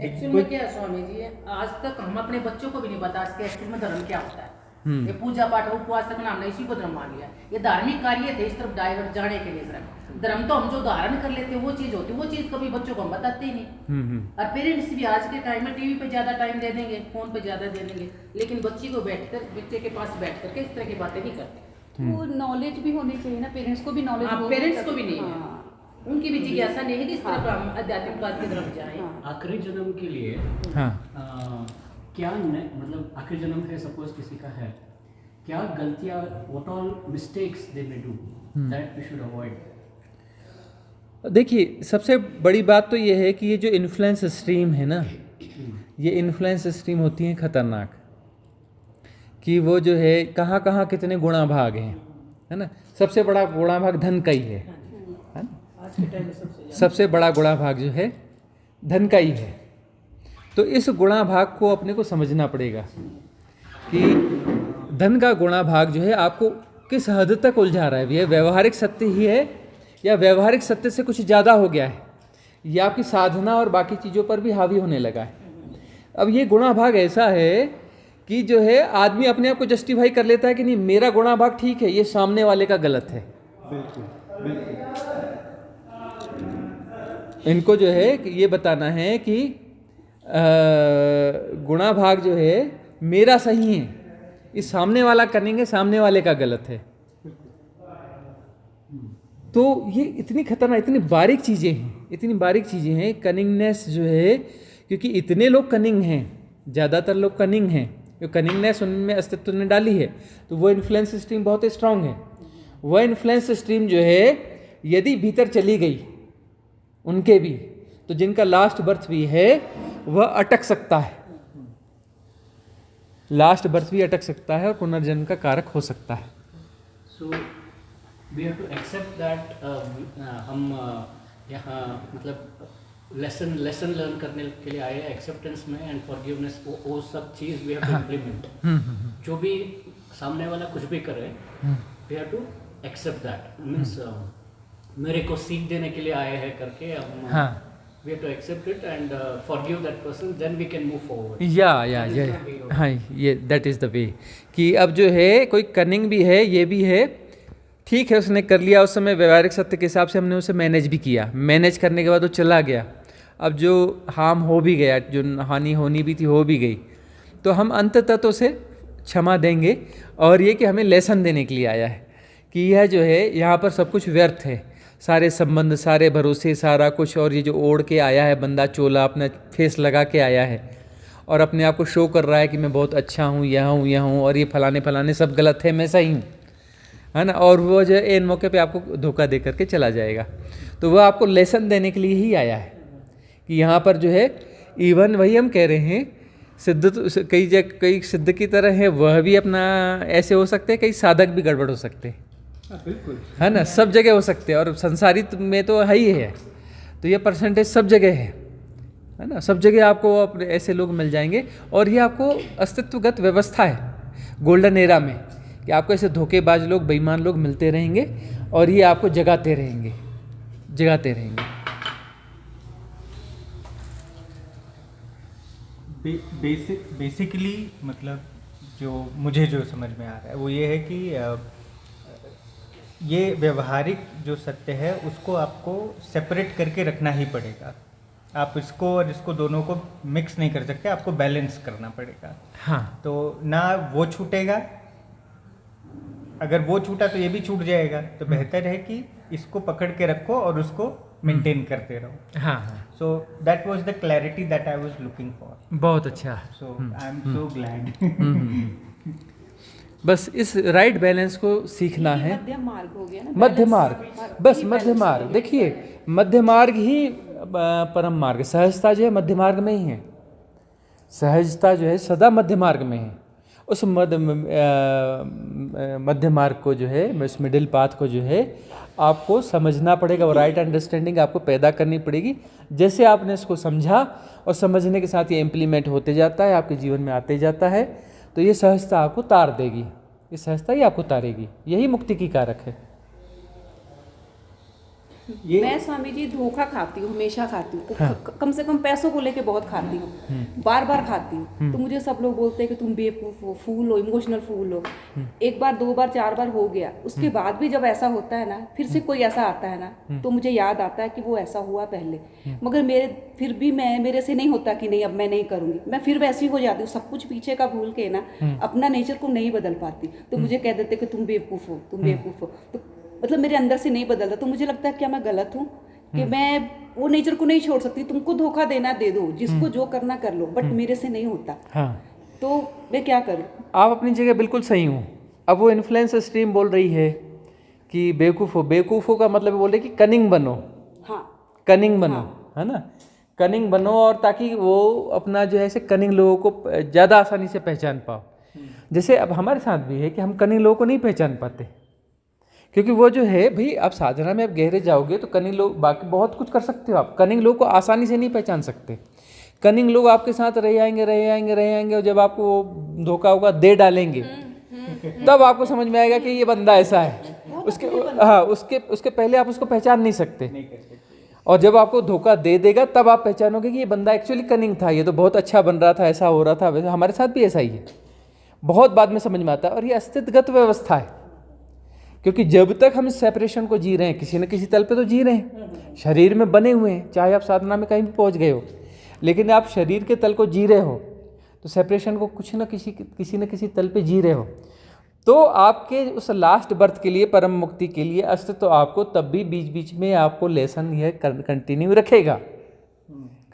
एक्चुअल में क्या है स्वामी जी, आज तक हम अपने बच्चों को भी नहीं बता सके एक्चुअल में धर्म क्या होता है। ये पूजा पाठ उपवास तक हमने इसी को धर्म मान लिया। ये धार्मिक कार्य थे इस तरफ डाइवर्ट जाने के लिए। धर्म तो हम जो धारण कर लेते हैं वो चीज होती है, वो चीज कभी बच्चों को हम बताते ही नहीं। और पेरेंट्स भी आज के टाइम में टीवी पे ज्यादा टाइम दे देंगे, फोन पे ज्यादा दे देंगे, लेकिन बच्चे के पास बैठ करके इस तरह की बातें नहीं करते। वो नॉलेज भी होनी चाहिए ना, पेरेंट्स को भी नॉलेज। पेरेंट्स को भी नहीं है, उनकी भी जिज्ञासा नहीं है कि इस तरह हम आध्यात्मिकवाद की तरफ जाएं। आखिरी जन्म के लिए क्या मतलब आखिरी जन्म है सपोज किसी का है क्या गलतियाँ, what all mistakes they may do that we should avoid? देखिए, सबसे बड़ी बात तो ये है कि ये जो इन्फ्लुएंस स्ट्रीम है ना, ये इन्फ्लुएंस स्ट्रीम होती हैं खतरनाक, कि वो जो है कहाँ कहाँ कितने गुणा भाग हैं, है ना। सबसे बड़ा गुणा भाग धन का ही है ना। आज के टाइम में सबसे बड़ा गुणा भाग जो है धन का ही है। तो इस गुणा भाग को अपने को समझना पड़ेगा कि धन का गुणा भाग जो है आपको किस हद तक उलझा रहा है। ये व्यवहारिक सत्य ही है या व्यवहारिक सत्य से कुछ ज़्यादा हो गया है, या आपकी साधना और बाकी चीज़ों पर भी हावी होने लगा है। अब ये गुणा भाग ऐसा है कि जो है आदमी अपने आप को जस्टिफाई कर लेता है कि नहीं, मेरा गुणा भाग ठीक है, ये सामने वाले का गलत है। इनको जो है कि ये बताना है कि गुणा भाग जो है मेरा सही है, इस सामने वाला करेंगे, सामने वाले का गलत है। तो ये इतनी खतरनाक, इतनी बारीक चीज़ें हैं, इतनी बारीक चीज़ें हैं। कनिंगनेस जो है, क्योंकि इतने लोग कनिंग हैं, ज़्यादातर लोग कनिंग हैं, जो कनिंगनेस उनमें अस्तित्व ने डाली है, तो वो इन्फ्लुएंस स्ट्रीम बहुत स्ट्रांग है। वह इन्फ्लुएंस स्ट्रीम जो है यदि भीतर चली गई उनके भी, तो जिनका लास्ट बर्थ भी है वह अटक सकता है, लास्ट बर्थ भी अटक सकता है और पुनर्जन्म का कारक हो सकता है। So we have to accept that हम यहाँ मतलब लेसन लर्न करने के लिए आए हैं एक्सेप्टेंस में एंड फॉरगिवनेस, वो सब चीज़ वी हैव टू इम्प्लीमेंट। जो भी सामने वाला कुछ भी करे we have to accept that. Means मेरे को सीख देने के लिए आए हैं करके हम we have to accept it and forgive that person, then we can move forward. हाँ, ये दैट इज़ द वे कि अब जो है कोई कनिंग भी है, ये भी है, ठीक है, उसने कर लिया, उस समय व्यवहारिक सत्य के हिसाब से हमने उसे मैनेज भी किया, मैनेज करने के बाद वो चला गया। अब जो हार्म हो भी गया, जो हानि होनी भी थी हो भी गई, तो हम अंततः तो उसे क्षमा देंगे। और ये कि हमें लेसन देने के लिए आया है कि यह जो है यहाँ पर सब कुछ व्यर्थ है, सारे संबंध, सारे भरोसे, सारा कुछ। और ये जो ओढ़ के आया है बंदा चोला, अपना फेस लगा के आया है और अपने आप को शो कर रहा है कि मैं बहुत अच्छा हूँ, यह हूँ, और ये फलाने सब गलत है, मैं सही हूँ, है ना। और वो जो है इन मौके पे आपको धोखा दे करके चला जाएगा। तो वह आपको लेसन देने के लिए ही आया है कि यहाँ पर जो है इवन वही हम कह रहे हैं, सिद्ध तो कई सिद्ध की तरह है, वह भी अपना ऐसे हो सकते हैं, कई साधक भी गड़बड़ हो सकते हैं, बिल्कुल, है ना, सब जगह हो सकते हैं। और संसारी में तो है ही है, तो ये परसेंटेज सब जगह है ना, सब जगह आपको अपने ऐसे लोग मिल जाएंगे। और ये आपको अस्तित्वगत व्यवस्था है गोल्डन एरा में कि आपको ऐसे धोखेबाज लोग, बेईमान लोग मिलते रहेंगे और ये आपको जगाते रहेंगे। बेसिकली मतलब जो मुझे जो समझ में आ रहा है वो ये है कि ये व्यवहारिक जो सत्य है उसको आपको सेपरेट करके रखना ही पड़ेगा। आप इसको और इसको दोनों को मिक्स नहीं कर सकते, आपको बैलेंस करना पड़ेगा। हाँ, तो ना वो छूटेगा, अगर वो छूटा तो ये भी छूट जाएगा। तो बेहतर है कि इसको पकड़ के रखो और उसको मेंटेन करते रहो। हाँ, so that was the clarity that I was looking for. बहुत अच्छा। सो आई एम सो ग्लैड। बस इस राइट बैलेंस को सीखना है। मध्यम मार्ग हो गया ना, मध्य मार्ग, बस मध्य मार्ग। देखिए, मध्य मार्ग ही परम मार्ग। सहजता जो है मध्य मार्ग में ही है, सहजता जो है सदा मध्य मार्ग में है। उस मध्य मार्ग को जो है, उस मिडिल पाथ को जो है आपको समझना पड़ेगा, वो राइट अंडरस्टैंडिंग आपको पैदा करनी पड़ेगी। जैसे आपने इसको समझा और समझने के साथ ये इम्प्लीमेंट होते जाता है, आपके जीवन में आते जाता है, तो ये सहजता आपको तार देगी, ये सहजता ही आपको तारेगी। यही मुक्ति की कारक है। मैं स्वामी जी धोखा खाती हूँ, हमेशा खाती हूँ। कम से कम पैसों को लेके बहुत खाती हूँ, बार बार खाती हूँ। तो मुझे सब लोग बोलते हैं कि तुम बेवकूफ़ हो, फूल हो, इमोशनल फूल हो। एक बार, दो बार, चार बार हो गया, उसके बाद भी जब ऐसा होता है ना, फिर से कोई ऐसा आता है ना, तो मुझे याद आता है कि वो ऐसा हुआ पहले। मगर फिर भी मेरे से नहीं होता कि नहीं अब मैं नहीं करूँगी, मैं फिर वैसी हो जाती हूँ। सब कुछ पीछे का भूल के ना अपना नेचर को नहीं बदल पाती। तो मुझे कह देते कि तुम बेवकूफ़ हो, तुम बेवकूफ़ हो। तो मतलब मेरे अंदर से नहीं बदलता। तो मुझे लगता है क्या मैं गलत हूँ कि मैं वो नेचर को नहीं छोड़ सकती। तुमको धोखा देना दे दो, जिसको जो करना कर लो, बट मेरे से नहीं होता। हाँ, तो मैं क्या करूँ? आप अपनी जगह बिल्कुल सही हो, अब वो इन्फ्लुएंस स्ट्रीम बोल रही है कि बेवकूफ़ हो, बेवकूफ़ों का मतलब बोल रहे कि कनिंग बनो, हाँ कनिंग बनो, है ना, कनिंग बनो, और ताकि वो अपना जो है ऐसे कनिंग लोगों को ज़्यादा आसानी से पहचान पाओ। जैसे अब हमारे साथ भी है कि हम कनिंग लोगों को नहीं पहचान पाते, क्योंकि वो जो है भाई, आप साधना में आप गहरे जाओगे तो कनिंग लोग बाकी बहुत कुछ कर सकते हो, आप कनिंग लोग को आसानी से नहीं पहचान सकते। कनिंग लोग आपके साथ रह आएंगे और जब आपको वो धोखा होगा दे डालेंगे तब आपको समझ में आएगा कि ये बंदा ऐसा है। उसके हाँ उसके पहले आप उसको पहचान नहीं सकते, और जब आपको धोखा दे देगा तब आप पहचानोगे कि ये बंदा एक्चुअली कनिंग था, ये तो बहुत अच्छा बन रहा था, ऐसा हो रहा था वैसा। हमारे साथ भी ऐसा ही है, बहुत बाद में समझ में आता है। और ये अस्तित्वगत व्यवस्था है, क्योंकि जब तक हम इस सेपरेशन को जी रहे हैं, किसी न किसी तल पे तो जी रहे हैं, शरीर में बने हुए हैं, चाहे आप साधना में कहीं भी पहुंच गए हो, लेकिन आप शरीर के तल को जी रहे हो तो सेपरेशन को किसी न किसी तल पे जी रहे हो। तो आपके उस लास्ट बर्थ के लिए, परम मुक्ति के लिए अस्तित्व तो आपको तब भी बीच बीच में आपको लेसन यह कंटिन्यू रखेगा,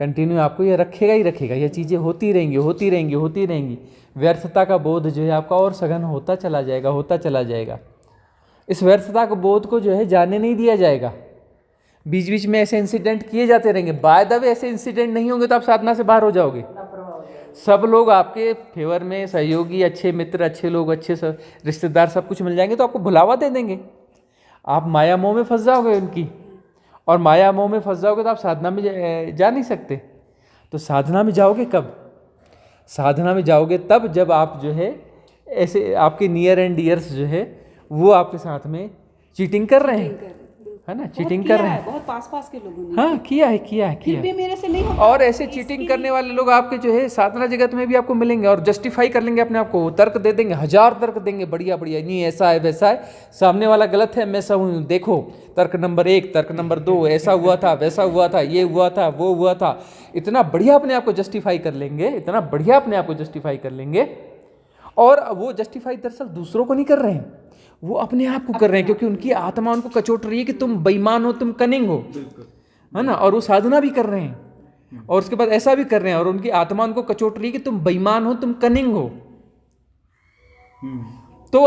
कंटिन्यू आपको यह रखेगा ही रखेगा। यह चीज़ें होती रहेंगी। व्यर्थता का बोध जो है आपका और सघन होता चला जाएगा। इस व्यर्थता के बोध को जो है जाने नहीं दिया जाएगा। बीच बीच में ऐसे इंसिडेंट किए जाते रहेंगे। बाय द वे ऐसे इंसिडेंट नहीं होंगे तो आप साधना से बाहर हो जाओगे। सब लोग आपके फेवर में, सहयोगी, अच्छे मित्र, अच्छे लोग, अच्छे रिश्तेदार, सब कुछ मिल जाएंगे तो आपको भुलावा दे देंगे। आप माया मोह में फंस जाओगे उनकी, और माया मोह में फंस जाओगे तो आप साधना में जा नहीं सकते। तो साधना में जाओगे कब? साधना में जाओगे तब जब आप जो है ऐसे आपके नियर एंड डियर्स जो है वो आपके साथ में चीटिंग कर रहे हैं, है ना, चीटिंग कर रहे हैं। बहुत पास के लोगों ने हाँ किया है फिर भी मेरे से नहीं होता। और ऐसे चीटिंग करने वाले लोग आपके जो है साधना जगत में भी आपको मिलेंगे, और जस्टिफाई कर लेंगे अपने आप को, तर्क दे देंगे, 1000 तर्क देंगे, बढ़िया नहीं ऐसा है वैसा है, सामने वाला गलत है, मैं सही हूँ, देखो तर्क नंबर 1, तर्क नंबर 2, ऐसा हुआ था, वैसा हुआ था, ये हुआ था, वो हुआ था। इतना बढ़िया अपने आप को जस्टिफाई कर लेंगे, और वो जस्टिफाई दरअसल दूसरों को नहीं कर रहे हैं, वो अपने आप को कर रहे हैं, क्योंकि उनकी आत्मा उनको कचोट रही है कि तुम बेईमान हो, तुम कनिंग हो, है ना। और वो साधना भी कर रहे हैं और उसके बाद ऐसा भी कर रहे हैं, और उनकी आत्मा उनको कचोट रही है कि तुम बेईमान हो, तुम कनिंग हो। तो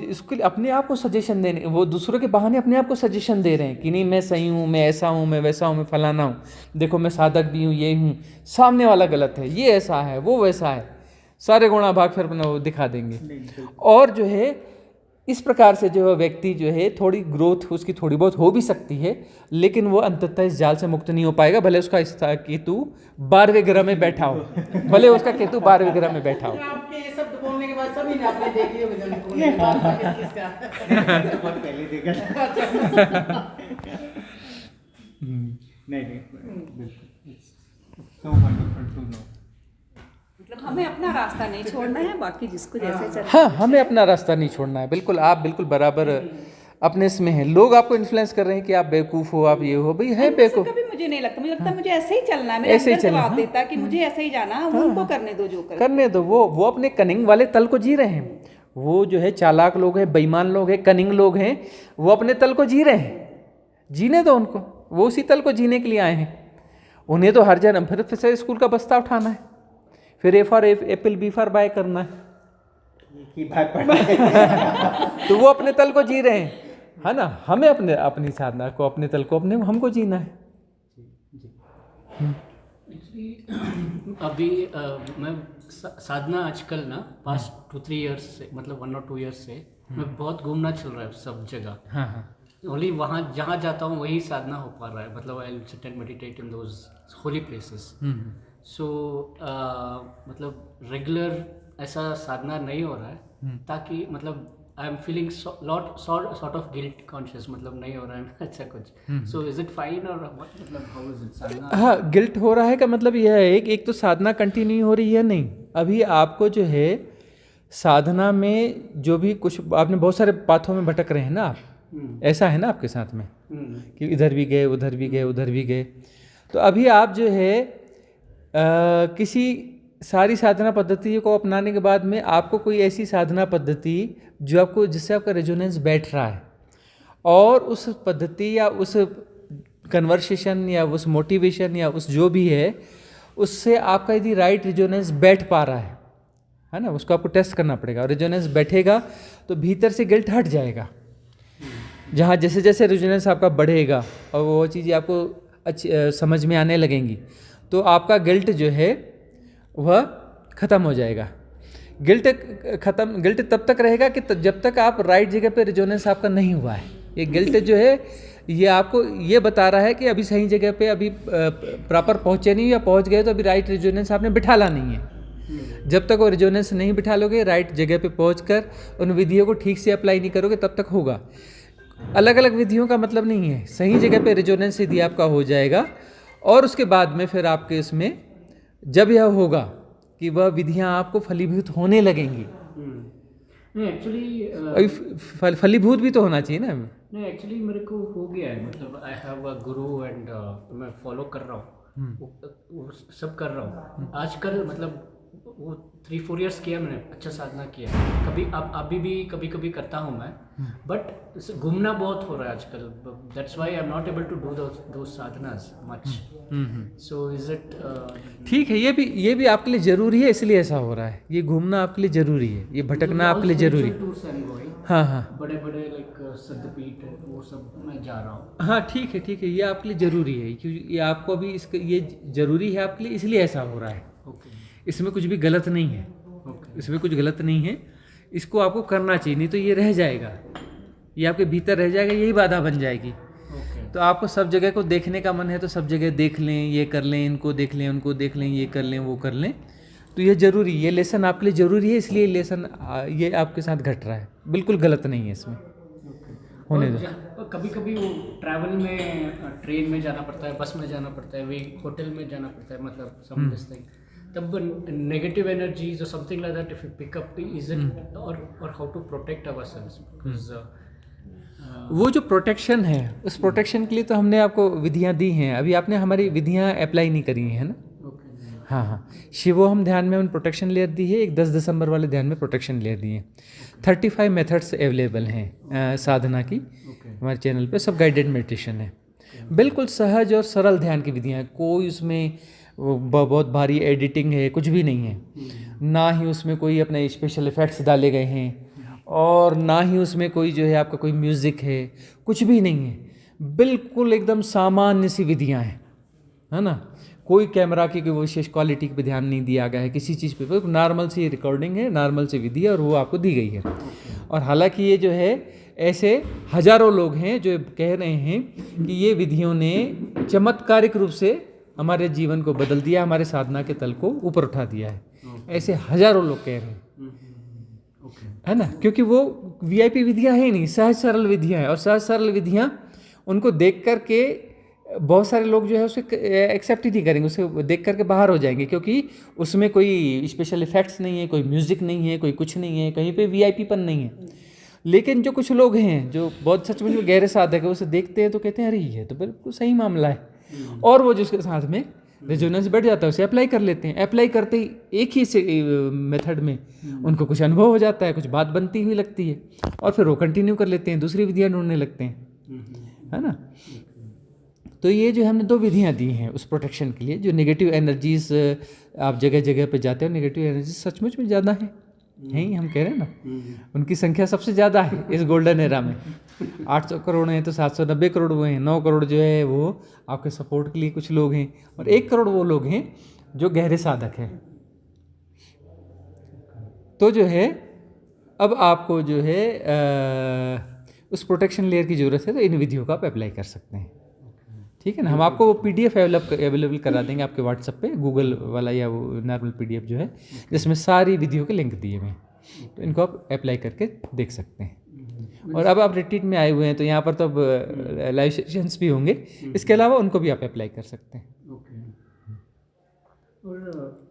इसके लिए अपने आप को सजेशन देने, वो दूसरों के बहाने अपने आप को सजेशन दे रहे हैं कि नहीं मैं सही हूँ, मैं ऐसा हूँ, मैं वैसा हूँ, मैं फलाना हूँ, देखो मैं साधक भी हूँ, ये हूँ, सामने वाला गलत है, ये ऐसा है, वो वैसा है, सारे गुणा भाग फिर अपना वो दिखा देंगे। और जो है इस प्रकार से जो है व्यक्ति जो है थोड़ी ग्रोथ उसकी थोड़ी बहुत हो भी सकती है, लेकिन वो अंततः इस जाल से मुक्त नहीं हो पाएगा, भले उसका केतु 12वें ग्रह में बैठा हो, आपके ये शब्द बोलने के बाद सभी ने आपने देख लिया होगा जन बोलने के बाद किसका बहुत पहले देखा था। नहीं बिल्कुल, सो वंडरफुल टू नो। मतलब हमें अपना रास्ता नहीं छोड़ना है, बाकी जिसको जैसे चलना। हाँ, हमें अपना रास्ता नहीं छोड़ना है। बिल्कुल, आप बिल्कुल बराबर अपने इसमें हैं। लोग आपको इन्फ्लुएंस कर रहे हैं कि आप बेवकूफ़ हो, आप ये हो, भाई है बेवकूफ़। कभी मुझे नहीं लगता, मुझे लगता है मुझे ऐसे ही चलना है, मेरे अंदर जवाब देता है कि मुझे ऐसे ही जाना है, उनको करने दो जो करने दो। वो अपने कनिंग वाले तल को जी रहे हैं। वो जो है चालाक लोग हैं, बेईमान लोग हैं, कनिंग लोग हैं, वो अपने तल को जी रहे हैं, जीने दो उनको, वो उसी तल को जीने के लिए आए हैं। उन्हें तो हर जन्म फिर से स्कूल का बस्ता उठाना है, फिर A for apple, B for buy करना है, तो वो अपने तल को जी रहे हैं, है ना। हमें अपनी साधना को, अपने तल को हमको जीना है। अभी मैं साधना आजकल ना पास्ट 2-3 ईयर्स से, मतलब 1 और 2 ईयर्स से मैं बहुत घूमना चल रहा है सब जगह। हाँ ओनली वहाँ जहाँ जाता हूँ वही साधना हो पा रहा है, मतलब I will sit and meditate in those holy places. So मतलब रेगुलर ऐसा साधना नहीं हो रहा है, ताकि मतलब I am feeling sort of guilt conscious, मतलब नहीं हो रहा है अच्छा कुछ। सो इज इट फाइन और मतलब हाउ इज इट साधना? हाँ, गिल्ट हो रहा है का मतलब यह है एक तो साधना कंटिन्यू हो रही है नहीं। अभी आपको जो है साधना में जो भी कुछ आपने बहुत सारे पाथों में भटक रहे हैं ना आप, ऐसा है ना आपके साथ में कि इधर भी गए, उधर भी गए। तो अभी आप जो है किसी सारी साधना पद्धति को अपनाने के बाद में आपको कोई ऐसी साधना पद्धति जिससे आपका रेजोनेंस बैठ रहा है, और उस पद्धति या उस कन्वर्सेशन या उस मोटिवेशन या उस जो भी है उससे आपका यदि राइट रेजोनेंस बैठ पा रहा है ना, उसको आपको टेस्ट करना पड़ेगा। और रेजोनेंस बैठेगा तो भीतर से गिल्ट हट जाएगा। जहाँ जैसे जैसे रेजोनेंस आपका बढ़ेगा और वो चीज़ें आपको अच्छी समझ में आने लगेंगी, तो आपका गिल्ट जो है वह ख़त्म हो जाएगा। गिल्ट तब तक रहेगा कि जब तक आप राइट जगह पे रेजोनेंस आपका नहीं हुआ है। ये गिल्ट जो है ये आपको ये बता रहा है कि अभी सही जगह पे अभी प्रॉपर पहुँचे नहीं, या पहुँच गए तो अभी राइट रेजोनेंस आपने बिठाला नहीं है। जब तक वो रेजोनेंस नहीं बिठा लोगे, राइट जगह पे पहुंचकर उन विधियों को ठीक से अप्लाई नहीं करोगे, तब तक होगा। अलग अलग विधियों का मतलब नहीं है, सही जगह पे रेजोनेंस यदि आपका हो जाएगा और उसके बाद में फिर आपके इसमें जब यह होगा कि वह विधियां आपको फलीभूत होने लगेंगी। नहीं एक्चुअली फलीभूत भी तो होना चाहिए ना। नहीं एक्चुअली मेरे को हो गया है, मतलब I have a Guru and मैं फॉलो कर रहा हूँ, वो सब कर रहा हूँ आजकल। मतलब वो 3-4 years किया मैंने, अच्छा साधना किया। कभी अभी भी कभी कभी करता हूँ मैं, बट घूमना बहुत हो रहा है आजकल। That's why I am not able to do दो sadhanas much. So is it ठीक है, ये भी आपके लिए ज़रूरी है, इसलिए ऐसा हो रहा है। ये घूमना आपके लिए ज़रूरी है, ये भटकना आपके लिए ज़रूरी है। हाँ हाँ, बड़े बड़े लाइक सिद्धपीठ वो सब मैं जा रहा हूँ। हाँ ठीक है, ये आपके लिए ज़रूरी है, क्योंकि ये आपको अभी ये ज़रूरी है आपके लिए, इसलिए ऐसा हो रहा है। इसमें कुछ भी गलत नहीं है, इसमें कुछ गलत नहीं है। इसको आपको करना चाहिए, नहीं तो ये रह जाएगा, ये आपके भीतर रह जाएगा, यही बाधा बन जाएगी। तो आपको सब जगह को देखने का मन है तो सब जगह देख लें, ये कर लें, इनको देख लें, उनको देख लें, ये कर लें, वो कर लें। तो ये ज़रूरी, ये लेसन आपके लिए ज़रूरी है, इसलिए लेसन ये आपके साथ घट रहा है। बिल्कुल गलत नहीं है इसमें, होने दो। कभी कभी वो ट्रैवल में ट्रेन में जाना पड़ता है, बस में जाना पड़ता है, वे होटल में जाना पड़ता है, मतलब सम दिस थिंग, तब नेगेटिव एनर्जीज और something like that if you pick up, is it or how to protect ourselves? Because वो जो प्रोटेक्शन है, उस प्रोटेक्शन के लिए तो हमने आपको विधियां दी हैं। अभी आपने हमारी विधियां अप्लाई नहीं करी हैं, है ना। हाँ, शिवोहम ध्यान में उन प्रोटेक्शन लेयर दी है। एक 10 दिसंबर वाले ध्यान में प्रोटेक्शन लेयर दी है। 35 मेथड्स अवेलेबल हैं साधना की हमारे चैनल पे, सब गाइडेड मेडिटेशन है। बिल्कुल सहज और सरल ध्यान की विधियाँ हैं, कोई उसमें बहुत भारी एडिटिंग है, कुछ भी नहीं है। ना ही उसमें कोई अपने स्पेशल इफ़ेक्ट्स डाले गए हैं, और ना ही उसमें कोई जो है आपका कोई म्यूज़िक है, कुछ भी नहीं है। बिल्कुल एकदम सामान्य सी विधियाँ हैं, है ना। कोई कैमरा की कोई विशेष क्वालिटी पे ध्यान नहीं दिया गया है किसी चीज़ पे, नॉर्मल सी रिकॉर्डिंग है, नॉर्मल सी विधि है, और वो आपको दी गई है। और हालांकि ये जो है ऐसे हजारों लोग हैं जो कह रहे हैं कि ये विधियों ने चमत्कारिक रूप से हमारे जीवन को बदल दिया, हमारे साधना के तल को ऊपर उठा दिया है। ऐसे हजारों लोग कह रहे हैं, है ना, क्योंकि वो वीआईपी विधियाँ हैं नहीं, सहज सरल विधियाँ हैं। और सहज सरल विधियाँ उनको देख कर के बहुत सारे लोग जो है उसे एक्सेप्ट ही नहीं करेंगे, उसे देख करके बाहर हो जाएंगे, क्योंकि उसमें कोई स्पेशल इफेक्ट्स नहीं है, कोई म्यूज़िक नहीं है, कोई कुछ नहीं है, कहीं पे वीआईपीपन नहीं है। लेकिन जो कुछ लोग हैं जो बहुत सच में गहरे साधक है, उसे देखते हैं तो कहते हैं अरे ये तो बिल्कुल सही मामला है, और वो जिसके साथ में रेजोनेंस बैठ जाता है उसे अप्लाई कर लेते हैं। अप्लाई करते ही एक ही मेथड में उनको कुछ अनुभव हो जाता है, कुछ बात बनती हुई लगती है, और फिर वो कंटिन्यू कर लेते हैं, दूसरी विधियाँ ढूंढने लगते हैं, है ना। तो ये जो हमने 2 विधियाँ दी हैं उस प्रोटेक्शन के लिए। जो नेगेटिव एनर्जीज आप जगह जगह पे जाते हो, नेगेटिव एनर्जीज सचमुच में ज़्यादा है, यही हम कह रहे हैं ना, उनकी संख्या सबसे ज़्यादा है इस गोल्डन एरा में। 800 करोड़ हैं तो 790 करोड़ वो हैं, 9 करोड़ जो है वो आपके सपोर्ट के लिए कुछ लोग हैं, और 1 करोड़ वो लोग हैं जो गहरे साधक हैं। तो जो है अब आपको जो है उस प्रोटेक्शन लेयर की ज़रूरत है, तो इन विधियों का आप अप्लाई कर सकते हैं, ठीक है ना। हम आपको वो PDF अवेलेबल करा देंगे आपके व्हाट्सएप पे, गूगल वाला या वो नॉर्मल PDF जो है, जिसमें सारी विधियों के लिंक दिए हुए हैं, तो इनको आप अप्लाई करके देख सकते हैं। और अब आप रिट्रीट में आए हुए हैं तो यहाँ पर तो अब लाइव सेशंस भी होंगे, इसके अलावा उनको भी आप अप्लाई कर सकते हैं। और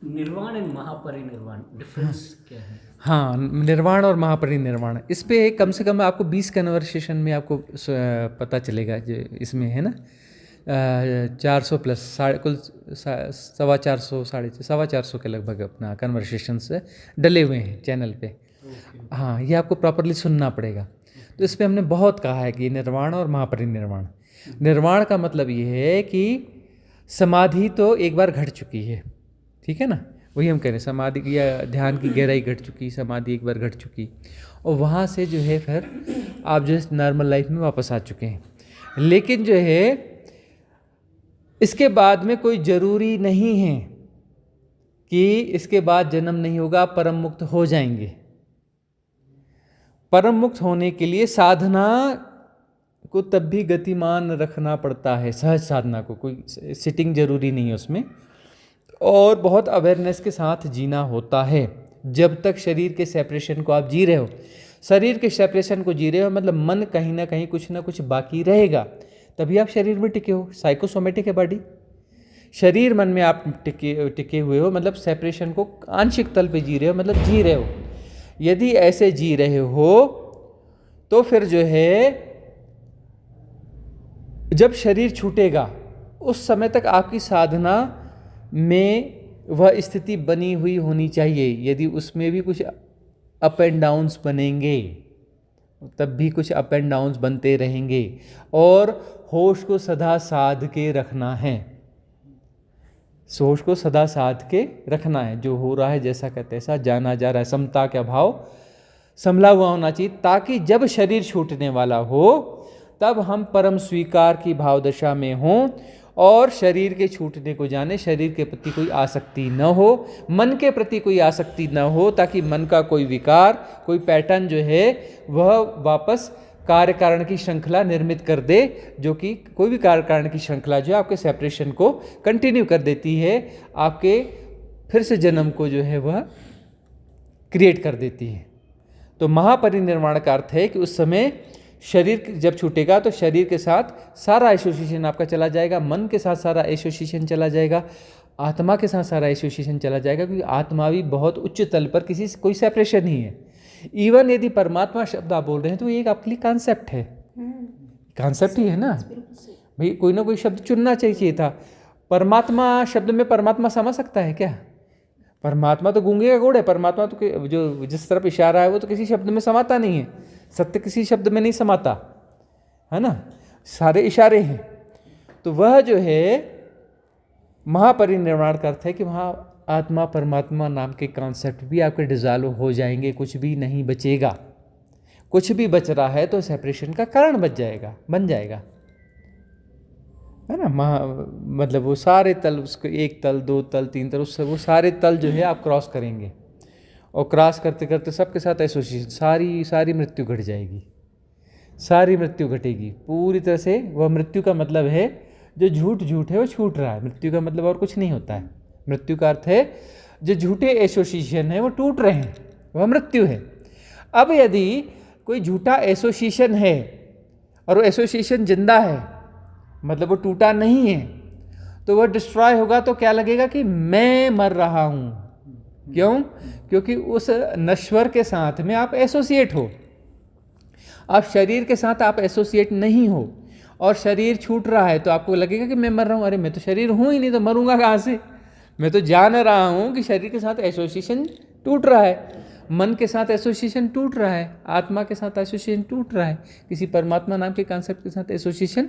निर्वाण एंड महापरिनिर्वाण डिफरेंस क्या है? हाँ, निर्वाण और महापरिनिर्वाण, इस पे कम से कम आपको 20 कन्वर्सेशन में आपको पता चलेगा। जो इसमें है ना 400 प्लस कुल 450 450 के लगभग अपना कन्वर्सेशन से डले हुए हैं चैनल पे। हाँ, ये आपको प्रॉपरली सुनना पड़ेगा। तो इस पे हमने बहुत कहा है कि निर्वाण और महापरिनिर्वाण। निर्वाण का मतलब ये है कि समाधि तो एक बार घट चुकी है, ठीक है ना, वही हम कह रहे हैं, समाधि की या ध्यान की गहराई घट चुकी, समाधि एक बार घट चुकी, और वहाँ से जो है फिर आप जो है नॉर्मल लाइफ में वापस आ चुके हैं। लेकिन जो है इसके बाद में कोई ज़रूरी नहीं है कि इसके बाद जन्म नहीं होगा, आप परम मुक्त हो जाएंगे। परम मुक्त होने के लिए साधना को तब भी गतिमान रखना पड़ता है, सहज साधना को, कोई सिटिंग जरूरी नहीं है उसमें, और बहुत अवेयरनेस के साथ जीना होता है। जब तक शरीर के सेपरेशन को आप जी रहे हो, शरीर के सेपरेशन को जी रहे हो, मतलब मन कहीं ना कहीं कुछ ना कुछ बाकी रहेगा, तभी आप शरीर में टिके हो। साइकोसोमेटिक है बॉडी, शरीर मन में आप टिके हुए हो, मतलब सेपरेशन को आंशिक तल पे जी रहे हो, मतलब जी रहे हो। यदि ऐसे जी रहे हो तो फिर जो है जब शरीर छूटेगा उस समय तक आपकी साधना में वह स्थिति बनी हुई होनी चाहिए। यदि उसमें भी कुछ अप एंड डाउन्स बनेंगे, तब भी कुछ अप एंड डाउन्स बनते रहेंगे, और होश को सदा साध के रखना है। होश को सदा साध के रखना है। जो हो रहा है जैसा का तैसा जाना जा रहा है, समता का भाव संभला हुआ होना चाहिए, ताकि जब शरीर छूटने वाला हो तब हम परम स्वीकार की भाव दशा में हों और शरीर के छूटने को जाने। शरीर के प्रति कोई आसक्ति न हो, मन के प्रति कोई आसक्ति न हो, ताकि मन का कोई विकार, कोई पैटर्न जो है वह वापस कार्य कारण की श्रृंखला निर्मित कर दे, जो कि कोई भी कार्य कारण की श्रृंखला जो है आपके सेपरेशन को कंटिन्यू कर देती है, आपके फिर से जन्म को जो है वह क्रिएट कर देती है। तो महापरिनिर्वाण का अर्थ है कि उस समय शरीर जब छूटेगा तो शरीर के साथ सारा एसोसिएशन आपका चला जाएगा, मन के साथ सारा एसोसिएशन चला जाएगा, आत्मा के साथ सारा एसोसिएशन चला जाएगा, क्योंकि आत्मा भी बहुत उच्च तल पर किसी से कोई सेपरेशन नहीं है। इवन यदि परमात्मा शब्द आप बोल रहे हैं तो ये एक आपके लिए कॉन्सेप्ट है, कॉन्सेप्ट ही है ना भाई। कोई ना कोई शब्द चुनना चाहिए था। परमात्मा शब्द में परमात्मा समझ सकता है क्या? परमात्मा तो गूंगे का गुड़ है। परमात्मा तो जो जिस तरफ इशारा है वो तो किसी शब्द में समाता नहीं है। सत्य किसी शब्द में नहीं समाता है ना, सारे इशारे हैं। तो वह जो है महापरिनिर्वाण का अर्थ है कि वहाँ आत्मा परमात्मा नाम के कॉन्सेप्ट भी आपके डिज़ॉल्व हो जाएंगे, कुछ भी नहीं बचेगा। कुछ भी बच रहा है तो सेपरेशन का कारण बन जाएगा है ना। मतलब वो सारे तल, उसको एक तल, दो तल, तीन तल, उससे वो सारे तल जो है आप क्रॉस करेंगे, और क्रॉस करते करते सबके साथ एसोसिएशन, सारी मृत्यु घट जाएगी, सारी मृत्यु घटेगी पूरी तरह से। वह मृत्यु का मतलब है जो झूठ है वो छूट रहा है। मृत्यु का मतलब और कुछ नहीं होता है। मृत्यु का अर्थ है जो झूठे एसोसिएशन है वो टूट रहे हैं, वह मृत्यु है। अब यदि कोई झूठा एसोसिएशन है और वो एसोसिएशन जिंदा है, मतलब वो टूटा नहीं है, तो वह डिस्ट्रॉय होगा तो क्या लगेगा कि मैं मर रहा हूँ। क्यों? क्योंकि उस नश्वर के साथ में आप एसोसिएट हो। आप शरीर के साथ आप एसोसिएट नहीं हो, और शरीर छूट रहा है तो आपको लगेगा कि मैं मर रहा हूँ। अरे मैं तो शरीर हूँ ही नहीं, तो मरूंगा कहाँ से? मैं तो जान रहा हूँ कि शरीर के साथ एसोसिएशन टूट रहा है, मन के साथ एसोसिएशन टूट रहा है, आत्मा के साथ एसोसिएशन टूट रहा है, किसी परमात्मा नाम के कॉन्सेप्ट के साथ एसोसिएशन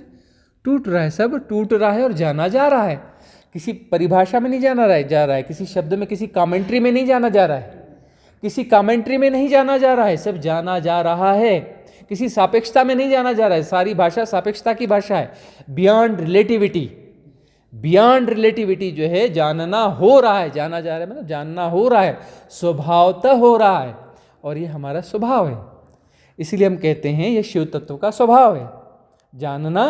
टूट रहा है। सब टूट रहा है और जाना जा रहा है। किसी परिभाषा में नहीं जा रहा है, किसी शब्द में, किसी कमेंट्री में नहीं जाना जा रहा है, किसी कमेंट्री में नहीं जाना जा रहा है, सब जाना जा रहा है। किसी सापेक्षता में नहीं जाना जा रहा है, सारी भाषा सापेक्षता की भाषा है। बियॉन्ड रिलेटिविटी जो है जानना हो रहा है, जाना जा रहा है मतलब जानना हो रहा है, स्वभावतः हो रहा है, और ये हमारा स्वभाव है। इसीलिए हम कहते हैं ये शिव तत्व का स्वभाव है, जानना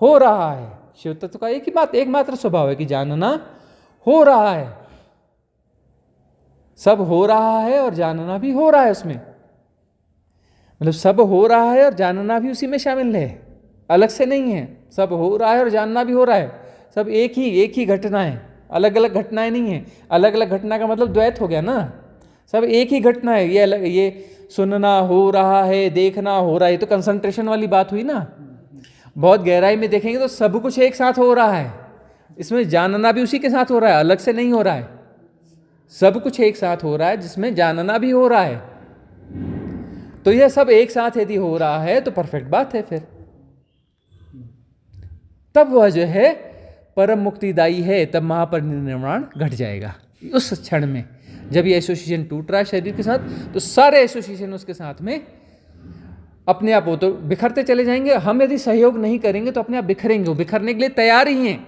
हो रहा है। शिव तत्व का एकमात्र स्वभाव है कि जानना हो रहा है। सब हो रहा है और जानना भी हो रहा है उसमें, मतलब सब हो रहा है और जानना भी उसी में शामिल है, अलग से नहीं है। सब हो रहा है और जानना भी हो रहा है, सब एक ही घटना है, अलग अलग घटनाएं नहीं है। अलग अलग घटना का मतलब द्वैत हो गया ना, सब एक ही घटना है। ये सुनना हो रहा है, देखना हो रहा है, तो कंसंट्रेशन वाली बात हुई ना। बहुत गहराई में देखेंगे तो सब कुछ एक साथ हो रहा है, इसमें जानना भी उसी के साथ हो रहा है, अलग से नहीं हो रहा है। सब कुछ एक साथ हो रहा है जिसमें जानना भी हो रहा है। तो यह सब एक साथ यदि हो रहा है तो परफेक्ट बात है। फिर तब वह जो है परम मुक्तिदायी है, तब महापरिनिर्वाण घट जाएगा। उस क्षण में जब ये एसोसिएशन टूट रहा है शरीर के साथ, तो सारे एसोसिएशन उसके साथ में अपने आप वो तो बिखरते चले जाएंगे। हम यदि सहयोग नहीं करेंगे तो अपने आप बिखरेंगे, वो बिखरने के लिए तैयार ही हैं।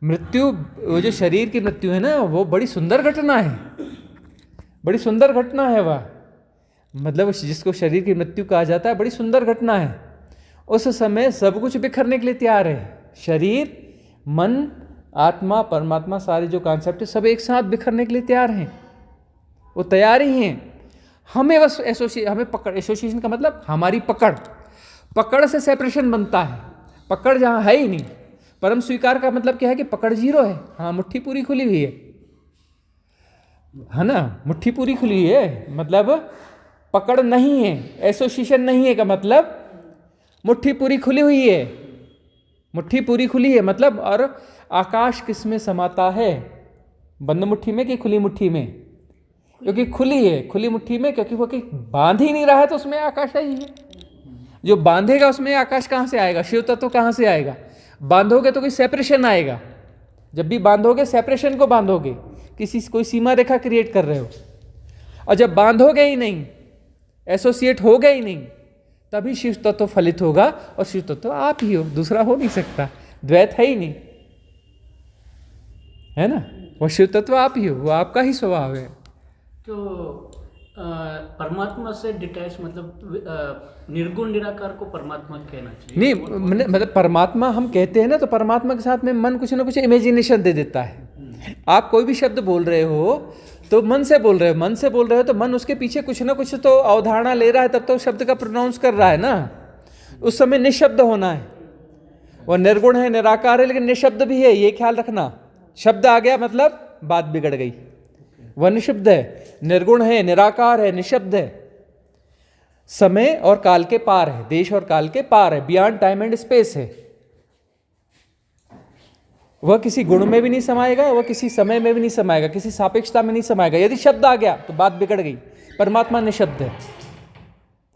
मृत्यु, वो जो शरीर की मृत्यु है ना, वो बड़ी सुंदर घटना है, बड़ी सुंदर घटना है वह, मतलब जिसको शरीर की मृत्यु कहा जाता है, बड़ी सुंदर घटना है। उस समय सब कुछ बिखरने के लिए तैयार है, शरीर, मन, आत्मा, परमात्मा, सारे जो कॉन्सेप्ट है सब एक साथ बिखरने के लिए तैयार हैं, वो तैयार ही हैं। हमें बस हमें पकड़, एसोसिएशन का मतलब हमारी पकड़ से सेपरेशन बनता है, पकड़ जहाँ है ही नहीं। परम स्वीकार का मतलब क्या है कि पकड़ जीरो है, हाँ मुट्ठी पूरी खुली हुई है ना, मुट्ठी पूरी खुली हुई है, मतलब पकड़ नहीं है, एसोसिएशन नहीं है का मतलब मुट्ठी पूरी खुली हुई है, मुट्ठी पूरी खुली है मतलब। और आकाश किस में समाता है, बंद मुट्ठी में कि खुली मुट्ठी में? क्योंकि खुली है, खुली मुट्ठी में, क्योंकि वो बांध ही नहीं रहा है तो उसमें आकाश है ही है। जो बांधेगा उसमें आकाश कहाँ से आएगा, शिव तत्व कहाँ से आएगा? बांधोगे तो कोई सेपरेशन आएगा, जब भी बांधोगे सेपरेशन को बांधोगे, कोई सीमा रेखा क्रिएट कर रहे हो। और जब बांधोगे ही नहीं, एसोसिएट हो गए ही नहीं, तभी शिव तत्व फलित होगा। और शिव तत्व आप ही हो, दूसरा हो नहीं सकता, द्वैत है ही नहीं, है ना। वो शिव तत्व आप ही हो, वो आपका ही स्वभाव है। तो परमात्मा से डिटैच मतलब निर्गुण निराकार को परमात्मा कहना चाहिए? नहीं, मतलब परमात्मा हम कहते हैं ना, तो परमात्मा के साथ में मन कुछ ना कुछ इमेजिनेशन दे देता है। आप कोई भी शब्द बोल रहे हो तो मन से बोल रहे हो, मन से बोल रहे हो तो मन उसके पीछे कुछ ना कुछ तो अवधारणा ले रहा है, तब तो शब्द का प्रोनाउंस कर रहा है ना। उस समय निशब्द होना है, वो निर्गुण है, निराकार है, लेकिन निशब्द भी है, ये ख्याल रखना। शब्द आ गया मतलब बात बिगड़ गई, वह निशब्द है, निर्गुण है, निराकार है, निशब्द है, समय और काल के पार है, देश और काल के पार है, बियॉन्ड टाइम एंड स्पेस है। वह किसी गुण में भी नहीं समाएगा, वह किसी समय में भी नहीं समाएगा, किसी सापेक्षता में नहीं समाएगा। यदि शब्द आ गया तो बात बिगड़ गई। परमात्मा निशब्द है,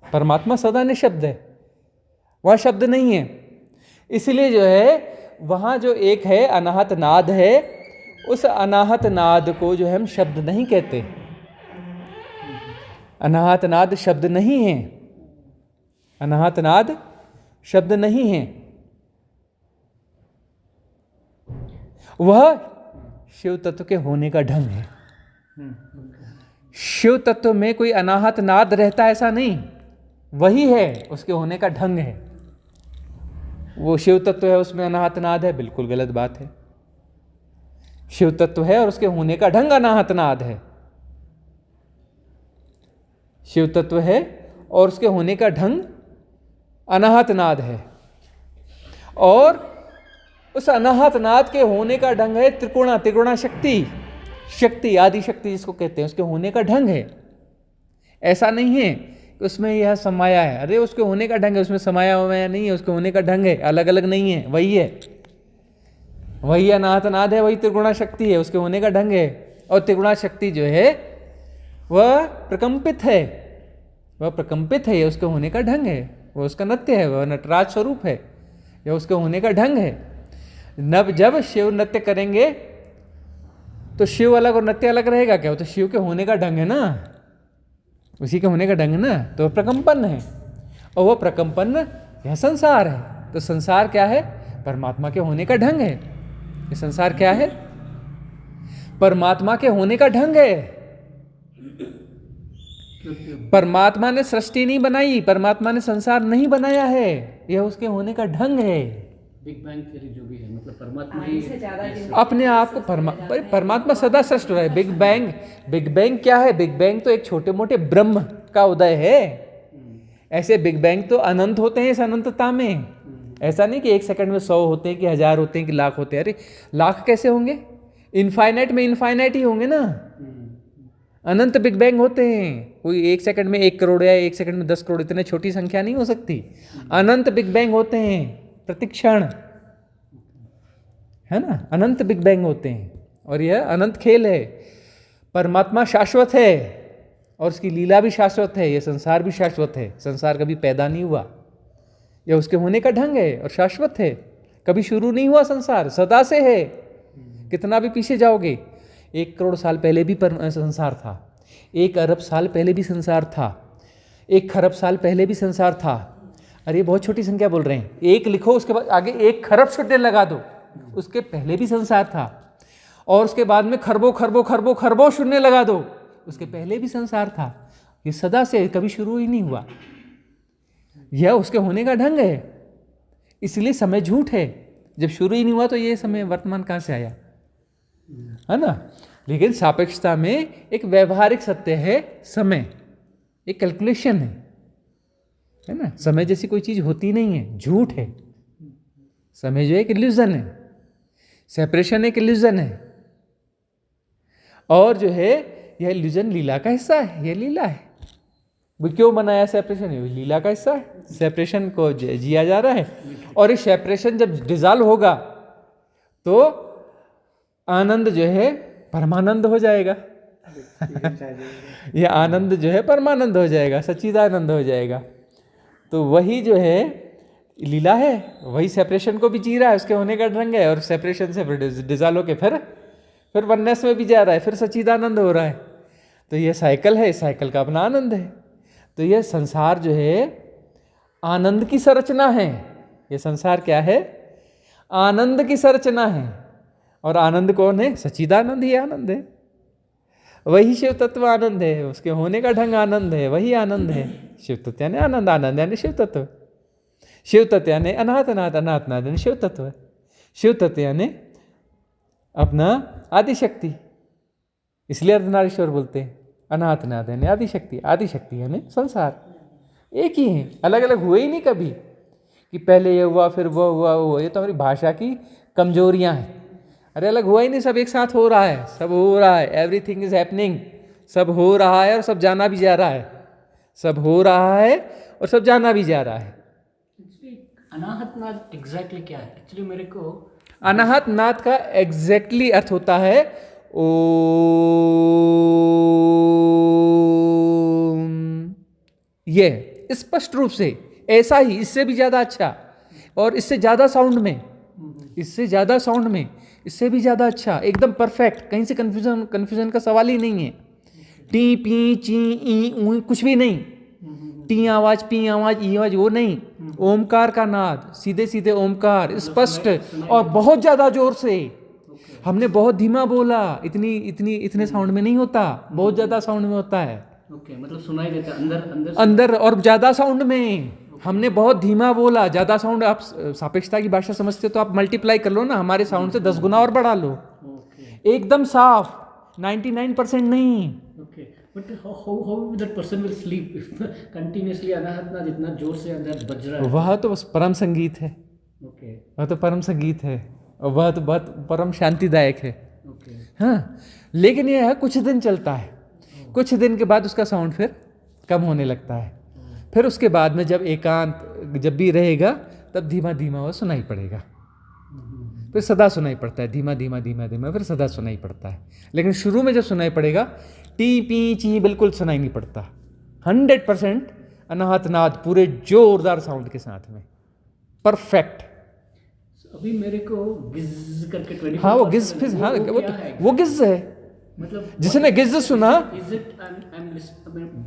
परमात्मा सदा निशब्द है, वह शब्द नहीं है। इसलिए जो है वहाँ जो एक है अनाहत नाद है, उस अनाहत नाद को जो है हम शब्द नहीं कहते। अनाहत नाद शब्द नहीं है, अनाहत नाद शब्द नहीं है, वह शिव तत्व के होने का ढंग है। शिव तत्व में कोई अनाहत नाद रहता ऐसा नहीं, वही है, उसके होने का ढंग है। वो शिव तत्व है, उसमें अनाहत नाद है, बिल्कुल गलत बात है। शिव तत्व है और उसके होने का ढंग अनाहत नाद है। शिव तत्व है और उसके होने का ढंग अनाहत नाद है, और उस अनाहत नाद के होने का ढंग है त्रिगुणा शक्ति, शक्ति आदि शक्ति जिसको कहते हैं, उसके होने का ढंग है। ऐसा नहीं है कि उसमें यह समाया है, अरे उसके होने का ढंग है, उसमें समाया हुआ नहीं है, उसके होने का ढंग है, अलग अलग नहीं है, वही है, वही अनाहत नाद है, वही त्रिगुणा शक्ति है, उसके होने का ढंग है। और त्रिगुणा शक्ति जो है वह प्रकंपित है, वह प्रकंपित है, यह उसके होने का ढंग है, वह उसका नृत्य है, वह नटराज स्वरूप है, यह उसके होने का ढंग है। जब शिव नृत्य करेंगे तो शिव अलग और नृत्य अलग रहेगा क्या? वो तो शिव के होने का ढंग है ना, उसी के होने का ढंग है ना, तो वह प्रकंपन है, और वह प्रकंपन यह संसार है। तो संसार क्या है? परमात्मा के होने का ढंग है। ये संसार क्या है? परमात्मा के होने का ढंग है। परमात्मा ने सृष्टि नहीं बनाई, परमात्मा ने संसार नहीं बनाया है, यह उसके होने का ढंग है। बिग बैंग थ्योरी जो भी है, मतलब परमात्मा ही अपने आप को परमात्मा सदा सृष्ट हो रहा है। बिग बैंग क्या है? बिग बैंग तो एक छोटे मोटे ब्रह्म का उदय है। ऐसे बिग बैंग तो अनंत होते हैं इस अनंतता में। ऐसा नहीं कि एक सेकंड में 100 होते हैं कि 1000 होते हैं कि लाख होते हैं। अरे लाख कैसे होंगे? इनफाइनाइट में इनफाइनाइट ही होंगे ना। अनंत बिग बैंग होते हैं। कोई एक सेकंड में 1 करोड़ या एक सेकंड में 10 करोड़, इतने छोटी संख्या नहीं हो सकती। अनंत बिग बैंग होते हैं प्रतिक्षण, है ना, अनंत बिग बैंग होते हैं। और यह अनंत खेल है। परमात्मा शाश्वत है और उसकी लीला भी शाश्वत है, यह संसार भी शाश्वत है। संसार कभी पैदा नहीं हुआ, यह उसके होने का ढंग है और शाश्वत है। कभी शुरू नहीं हुआ संसार, सदा से है, कितना भी पीछे जाओगे। 1 करोड़ साल पहले भी संसार था, 1 अरब साल पहले भी संसार था, 1 खरब साल पहले भी संसार था। अरे बहुत छोटी संख्या बोल रहे हैं, 1 लिखो उसके बाद आगे 1 खरब शून्य लगा दो, उसके पहले भी संसार था, और उसके बाद में खरबों खरबों खरबों खरबों शून्य लगा दो, उसके पहले भी संसार था। ये सदा से कभी शुरू ही नहीं हुआ, यह उसके होने का ढंग है। इसलिए समय झूठ है, जब शुरू ही नहीं हुआ तो ये समय वर्तमान कहाँ से आया, है ना। लेकिन सापेक्षता में एक व्यवहारिक सत्य है समय, एक कैलकुलेशन है ना। समय जैसी कोई चीज होती नहीं है, झूठ है। समय जो है एक इल्यूजन है, सेपरेशन एक इल्यूजन है, और जो है यह इल्यूजन लीला का हिस्सा है, यह लीला है। वो क्यों बनाया सेपरेशन, ये लीला का हिस्सा है, सेपरेशन को जिया जा रहा है। और इस सेपरेशन जब डिजॉल्व होगा तो आनंद जो है परमानंद हो जाएगा यह आनंद जो है परमानंद हो जाएगा, सच्चिदानंद हो जाएगा। तो वही जो है लीला है, वही सेपरेशन को भी जी रहा है, उसके होने का ढंग है, और सेपरेशन से डिजॉल्व होके फिर वननेस में भी जा रहा है, फिर सच्चिदानंद हो रहा है। तो यह साइकिल है, इस साइकिल का अपना आनंद है। तो यह संसार जो है आनंद की संरचना है। यह संसार क्या है, आनंद की संरचना है। और आनंद कौन है, सच्चिदानंद ही आनंद है, वही शिव तत्व आनंद है, उसके होने का ढंग आनंद है, वही आनंद है। शिव तत्व यानी आनंद, आनंद यानी शिव तत्व, शिव तत्व यानी अनाहत, अनाहत अनाहत नाथ यानी शिव तत्व, शिव तत्व यानी अपना आदिशक्ति। इसलिए अर्धनारीश्वर बोलते हैं, अनाहत नाथ यानी आदिशक्ति, आदिशक्ति यानी संसार एक ही है, अलग अलग हुए ही नहीं कभी कि पहले ये हुआ फिर वो हुआ वो। ये तो हमारी भाषा की कमजोरियां हैं। अरे अलग हुआ ही नहीं, सब एक साथ हो रहा है, सब हो रहा है, एवरीथिंग इज हैपनिंग, सब हो रहा है और सब जाना भी जा रहा है, सब हो रहा है और सब जाना भी जा रहा है। अनाहत नाद एग्जैक्टली क्या है? एक्चुअली मेरे को अनाहत नाद का एग्जैक्टली अर्थ होता है ओम। ये स्पष्ट रूप से ऐसा ही, इससे भी ज़्यादा अच्छा, और इससे ज़्यादा साउंड में, इससे ज़्यादा साउंड में, इससे भी ज़्यादा अच्छा, एकदम परफेक्ट, कहीं से कन्फ्यूजन का सवाल ही नहीं है। टी पी ची ई ऊ कुछ भी नहीं, टी आवाज पी आवाज ई आवाज वो नहीं, ओमकार का नाद, सीधे सीधे ओमकार, स्पष्ट और बहुत ज़्यादा जोर से। हमने बहुत धीमा बोला, इतने साउंड में नहीं होता, बहुत ज़्यादा साउंड में होता है। ओके, मतलब सुनाई देता है अंदर अंदर अंदर और ज़्यादा साउंड में। हमने बहुत धीमा बोला, ज़्यादा साउंड। आप सापेक्षता की भाषा समझते हो तो आप मल्टीप्लाई कर लो ना, हमारे साउंड से 10 गुना और बढ़ा लो। एकदम साफ, 99% नहीं। Okay, but how that person will sleep if continuously अनाहत नाद इतना जोर से अंदर बज रहा है? वह तो बस परम संगीत है, ओके वह तो परम संगीत है, और वह तो बहुत परम शांतिदायक है। ओके हाँ, लेकिन यह है कुछ दिन चलता है, कुछ दिन के बाद उसका साउंड फिर कम होने लगता है। फिर उसके बाद में जब एकांत जब भी रहेगा तब धीमा धीमा वो सुनाई पड़ेगा, फिर सदा सुनाई पड़ता है, धीमा धीमा धीमा धीमा फिर सदा सुनाई पड़ता है। लेकिन शुरू में जब सुनाई पड़ेगा टी पी ची बिल्कुल सुनाई नहीं पड़ता, 100% अनाहत नाद पूरे जोरदार साउंड के साथ में, परफेक्ट। अभी मेरे को गिज करके 24 हाँ वो गिज, फिर हाँ वो गिज है, मतलब जिसने गिज सुना। इज इट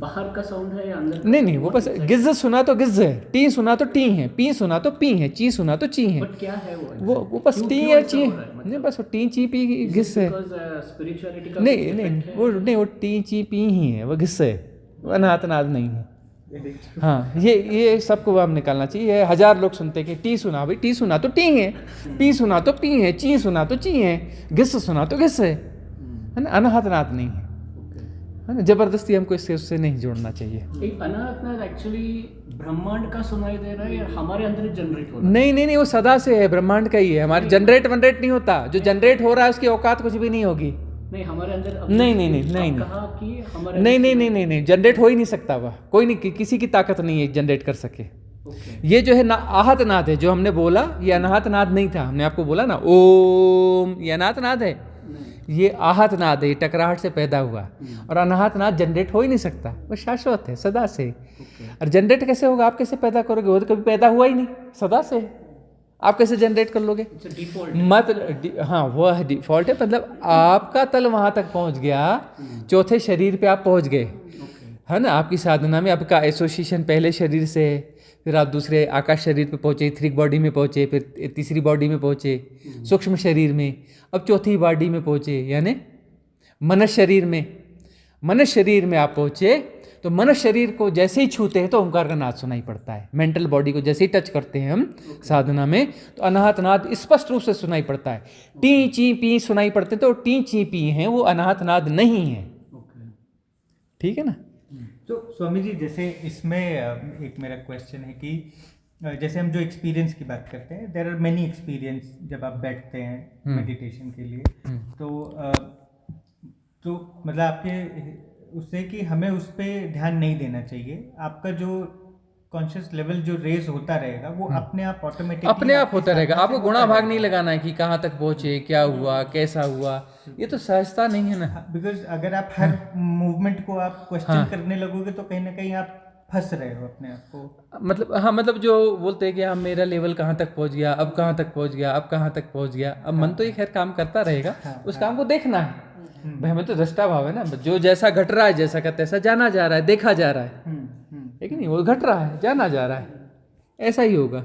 बाहर का साउंड है या अंदर? नहीं वो बस गिज सुना तो गिज है, टी सुना तो टी है, पी सुना तो पी है, ची सुना तो ची है। बट क्या है वो बस टी है ची, नहीं बस वो टी ची पी घिस है। स्पिरिचुअलिटी का नहीं वो टी ची पी ही है, वो घिस है, वो अनाहत नाद नहीं है। हाँ ये सबको हम निकालना चाहिए। 1000 लोग सुनते कि टी सुना, भाई टी सुना तो टी है, पी सुना तो पी है, ची सुना तो ची है, घिस सुना तो घिस है ना, अनाहत नाद नहीं है ना। जबरदस्ती हमको इससे उससे नहीं जोड़ना चाहिए। एक अनाहत नाद एक्चुअली ब्रह्मांड का सुनाई दे रहा है या हमारे अंदर जनरेट हो रहा है? नहीं वो सदा से है, ब्रह्मांड का ही है, हमारे जनरेट नहीं होता। जो जनरेट हो रहा है उसकी औकात कुछ भी नहीं होगी। नहीं हमारे अंदर नहीं कहा कि हमारे नहीं जनरेट हो ही नहीं सकता। वह कोई नहीं, किसी की ताकत नहीं है जनरेट कर सके। ये जो है ना आहत नाद है, जो हमने बोला ये अनाहत नाद नहीं था। हमने आपको बोला ना ओम, ये अनाहत नाद है, ये आहत नाद है, ये टकराहट से पैदा हुआ। और अनाहत नाद जनरेट हो ही नहीं सकता, वो शाश्वत है सदा से। और जनरेट कैसे होगा, आप कैसे पैदा करोगे, वो तो कभी पैदा हुआ ही नहीं, सदा से। आप कैसे जनरेट कर लोगे? डिफॉल्ट हाँ वो है डिफॉल्ट है, मतलब आपका तल वहाँ तक पहुँच गया, चौथे शरीर पे आप पहुँच गए, है ना। आपकी साधना में आपका एसोसिएशन पहले शरीर से है, फिर आप दूसरे आकाश शरीर पे पहुँचे, इथरिक बॉडी में पहुँचे, फिर तीसरी बॉडी में पहुँचे, सूक्ष्म शरीर में, अब चौथी बॉडी में पहुँचे, यानी मनस शरीर में। मनस शरीर में आप पहुँचे तो मनस शरीर को जैसे ही छूते हैं तो ओंकार का नाद सुनाई पड़ता है। मेंटल बॉडी को जैसे ही टच करते हैं हम साधना में तो अनाहत नाद स्पष्ट रूप से सुनाई पड़ता है। टी ची पी सुनाई पड़ते हैं तो टी ची पी हैं, वो अनाहत नाद नहीं है। ठीक है ना। तो स्वामी जी जैसे इसमें एक मेरा क्वेश्चन है कि जैसे हम जो एक्सपीरियंस की बात करते हैं, देयर आर मेनी एक्सपीरियंस जब आप बैठते हैं मेडिटेशन के लिए, तो मतलब आपके उससे कि हमें उस पर ध्यान नहीं देना चाहिए, आपका जो कॉन्शियस लेवल जो रेज होता रहेगा वो अपने आप ऑटोमेटिक अपने आप होता रहेगा। आपको गुणा भाग नहीं लगाना है कि कहाँ तक पहुँचे, क्या हुआ, कैसा हुआ, ये तो सहजता नहीं है ना। बिकॉज अगर आप हर मूवमेंट को आप क्वेश्चन करने लगोगे तो कहीं ना कहीं आप फंस रहे हो अपने आप को। मतलब हाँ, मतलब जो बोलते हैं कि हाँ मेरा लेवल कहाँ तक पहुँच गया, अब कहाँ तक पहुँच गया, अब कहाँ तक पहुँच गया। अब मन तो ये खैर काम करता रहेगा, उस काम को देखना है भाई। हमें तो दृष्टा भाव है ना, जो जैसा घट रहा है, जैसा का तैसा जाना जा रहा है, देखा जा रहा है, लेकिन वो घट रहा है, जाना जा रहा है, ऐसा ही होगा।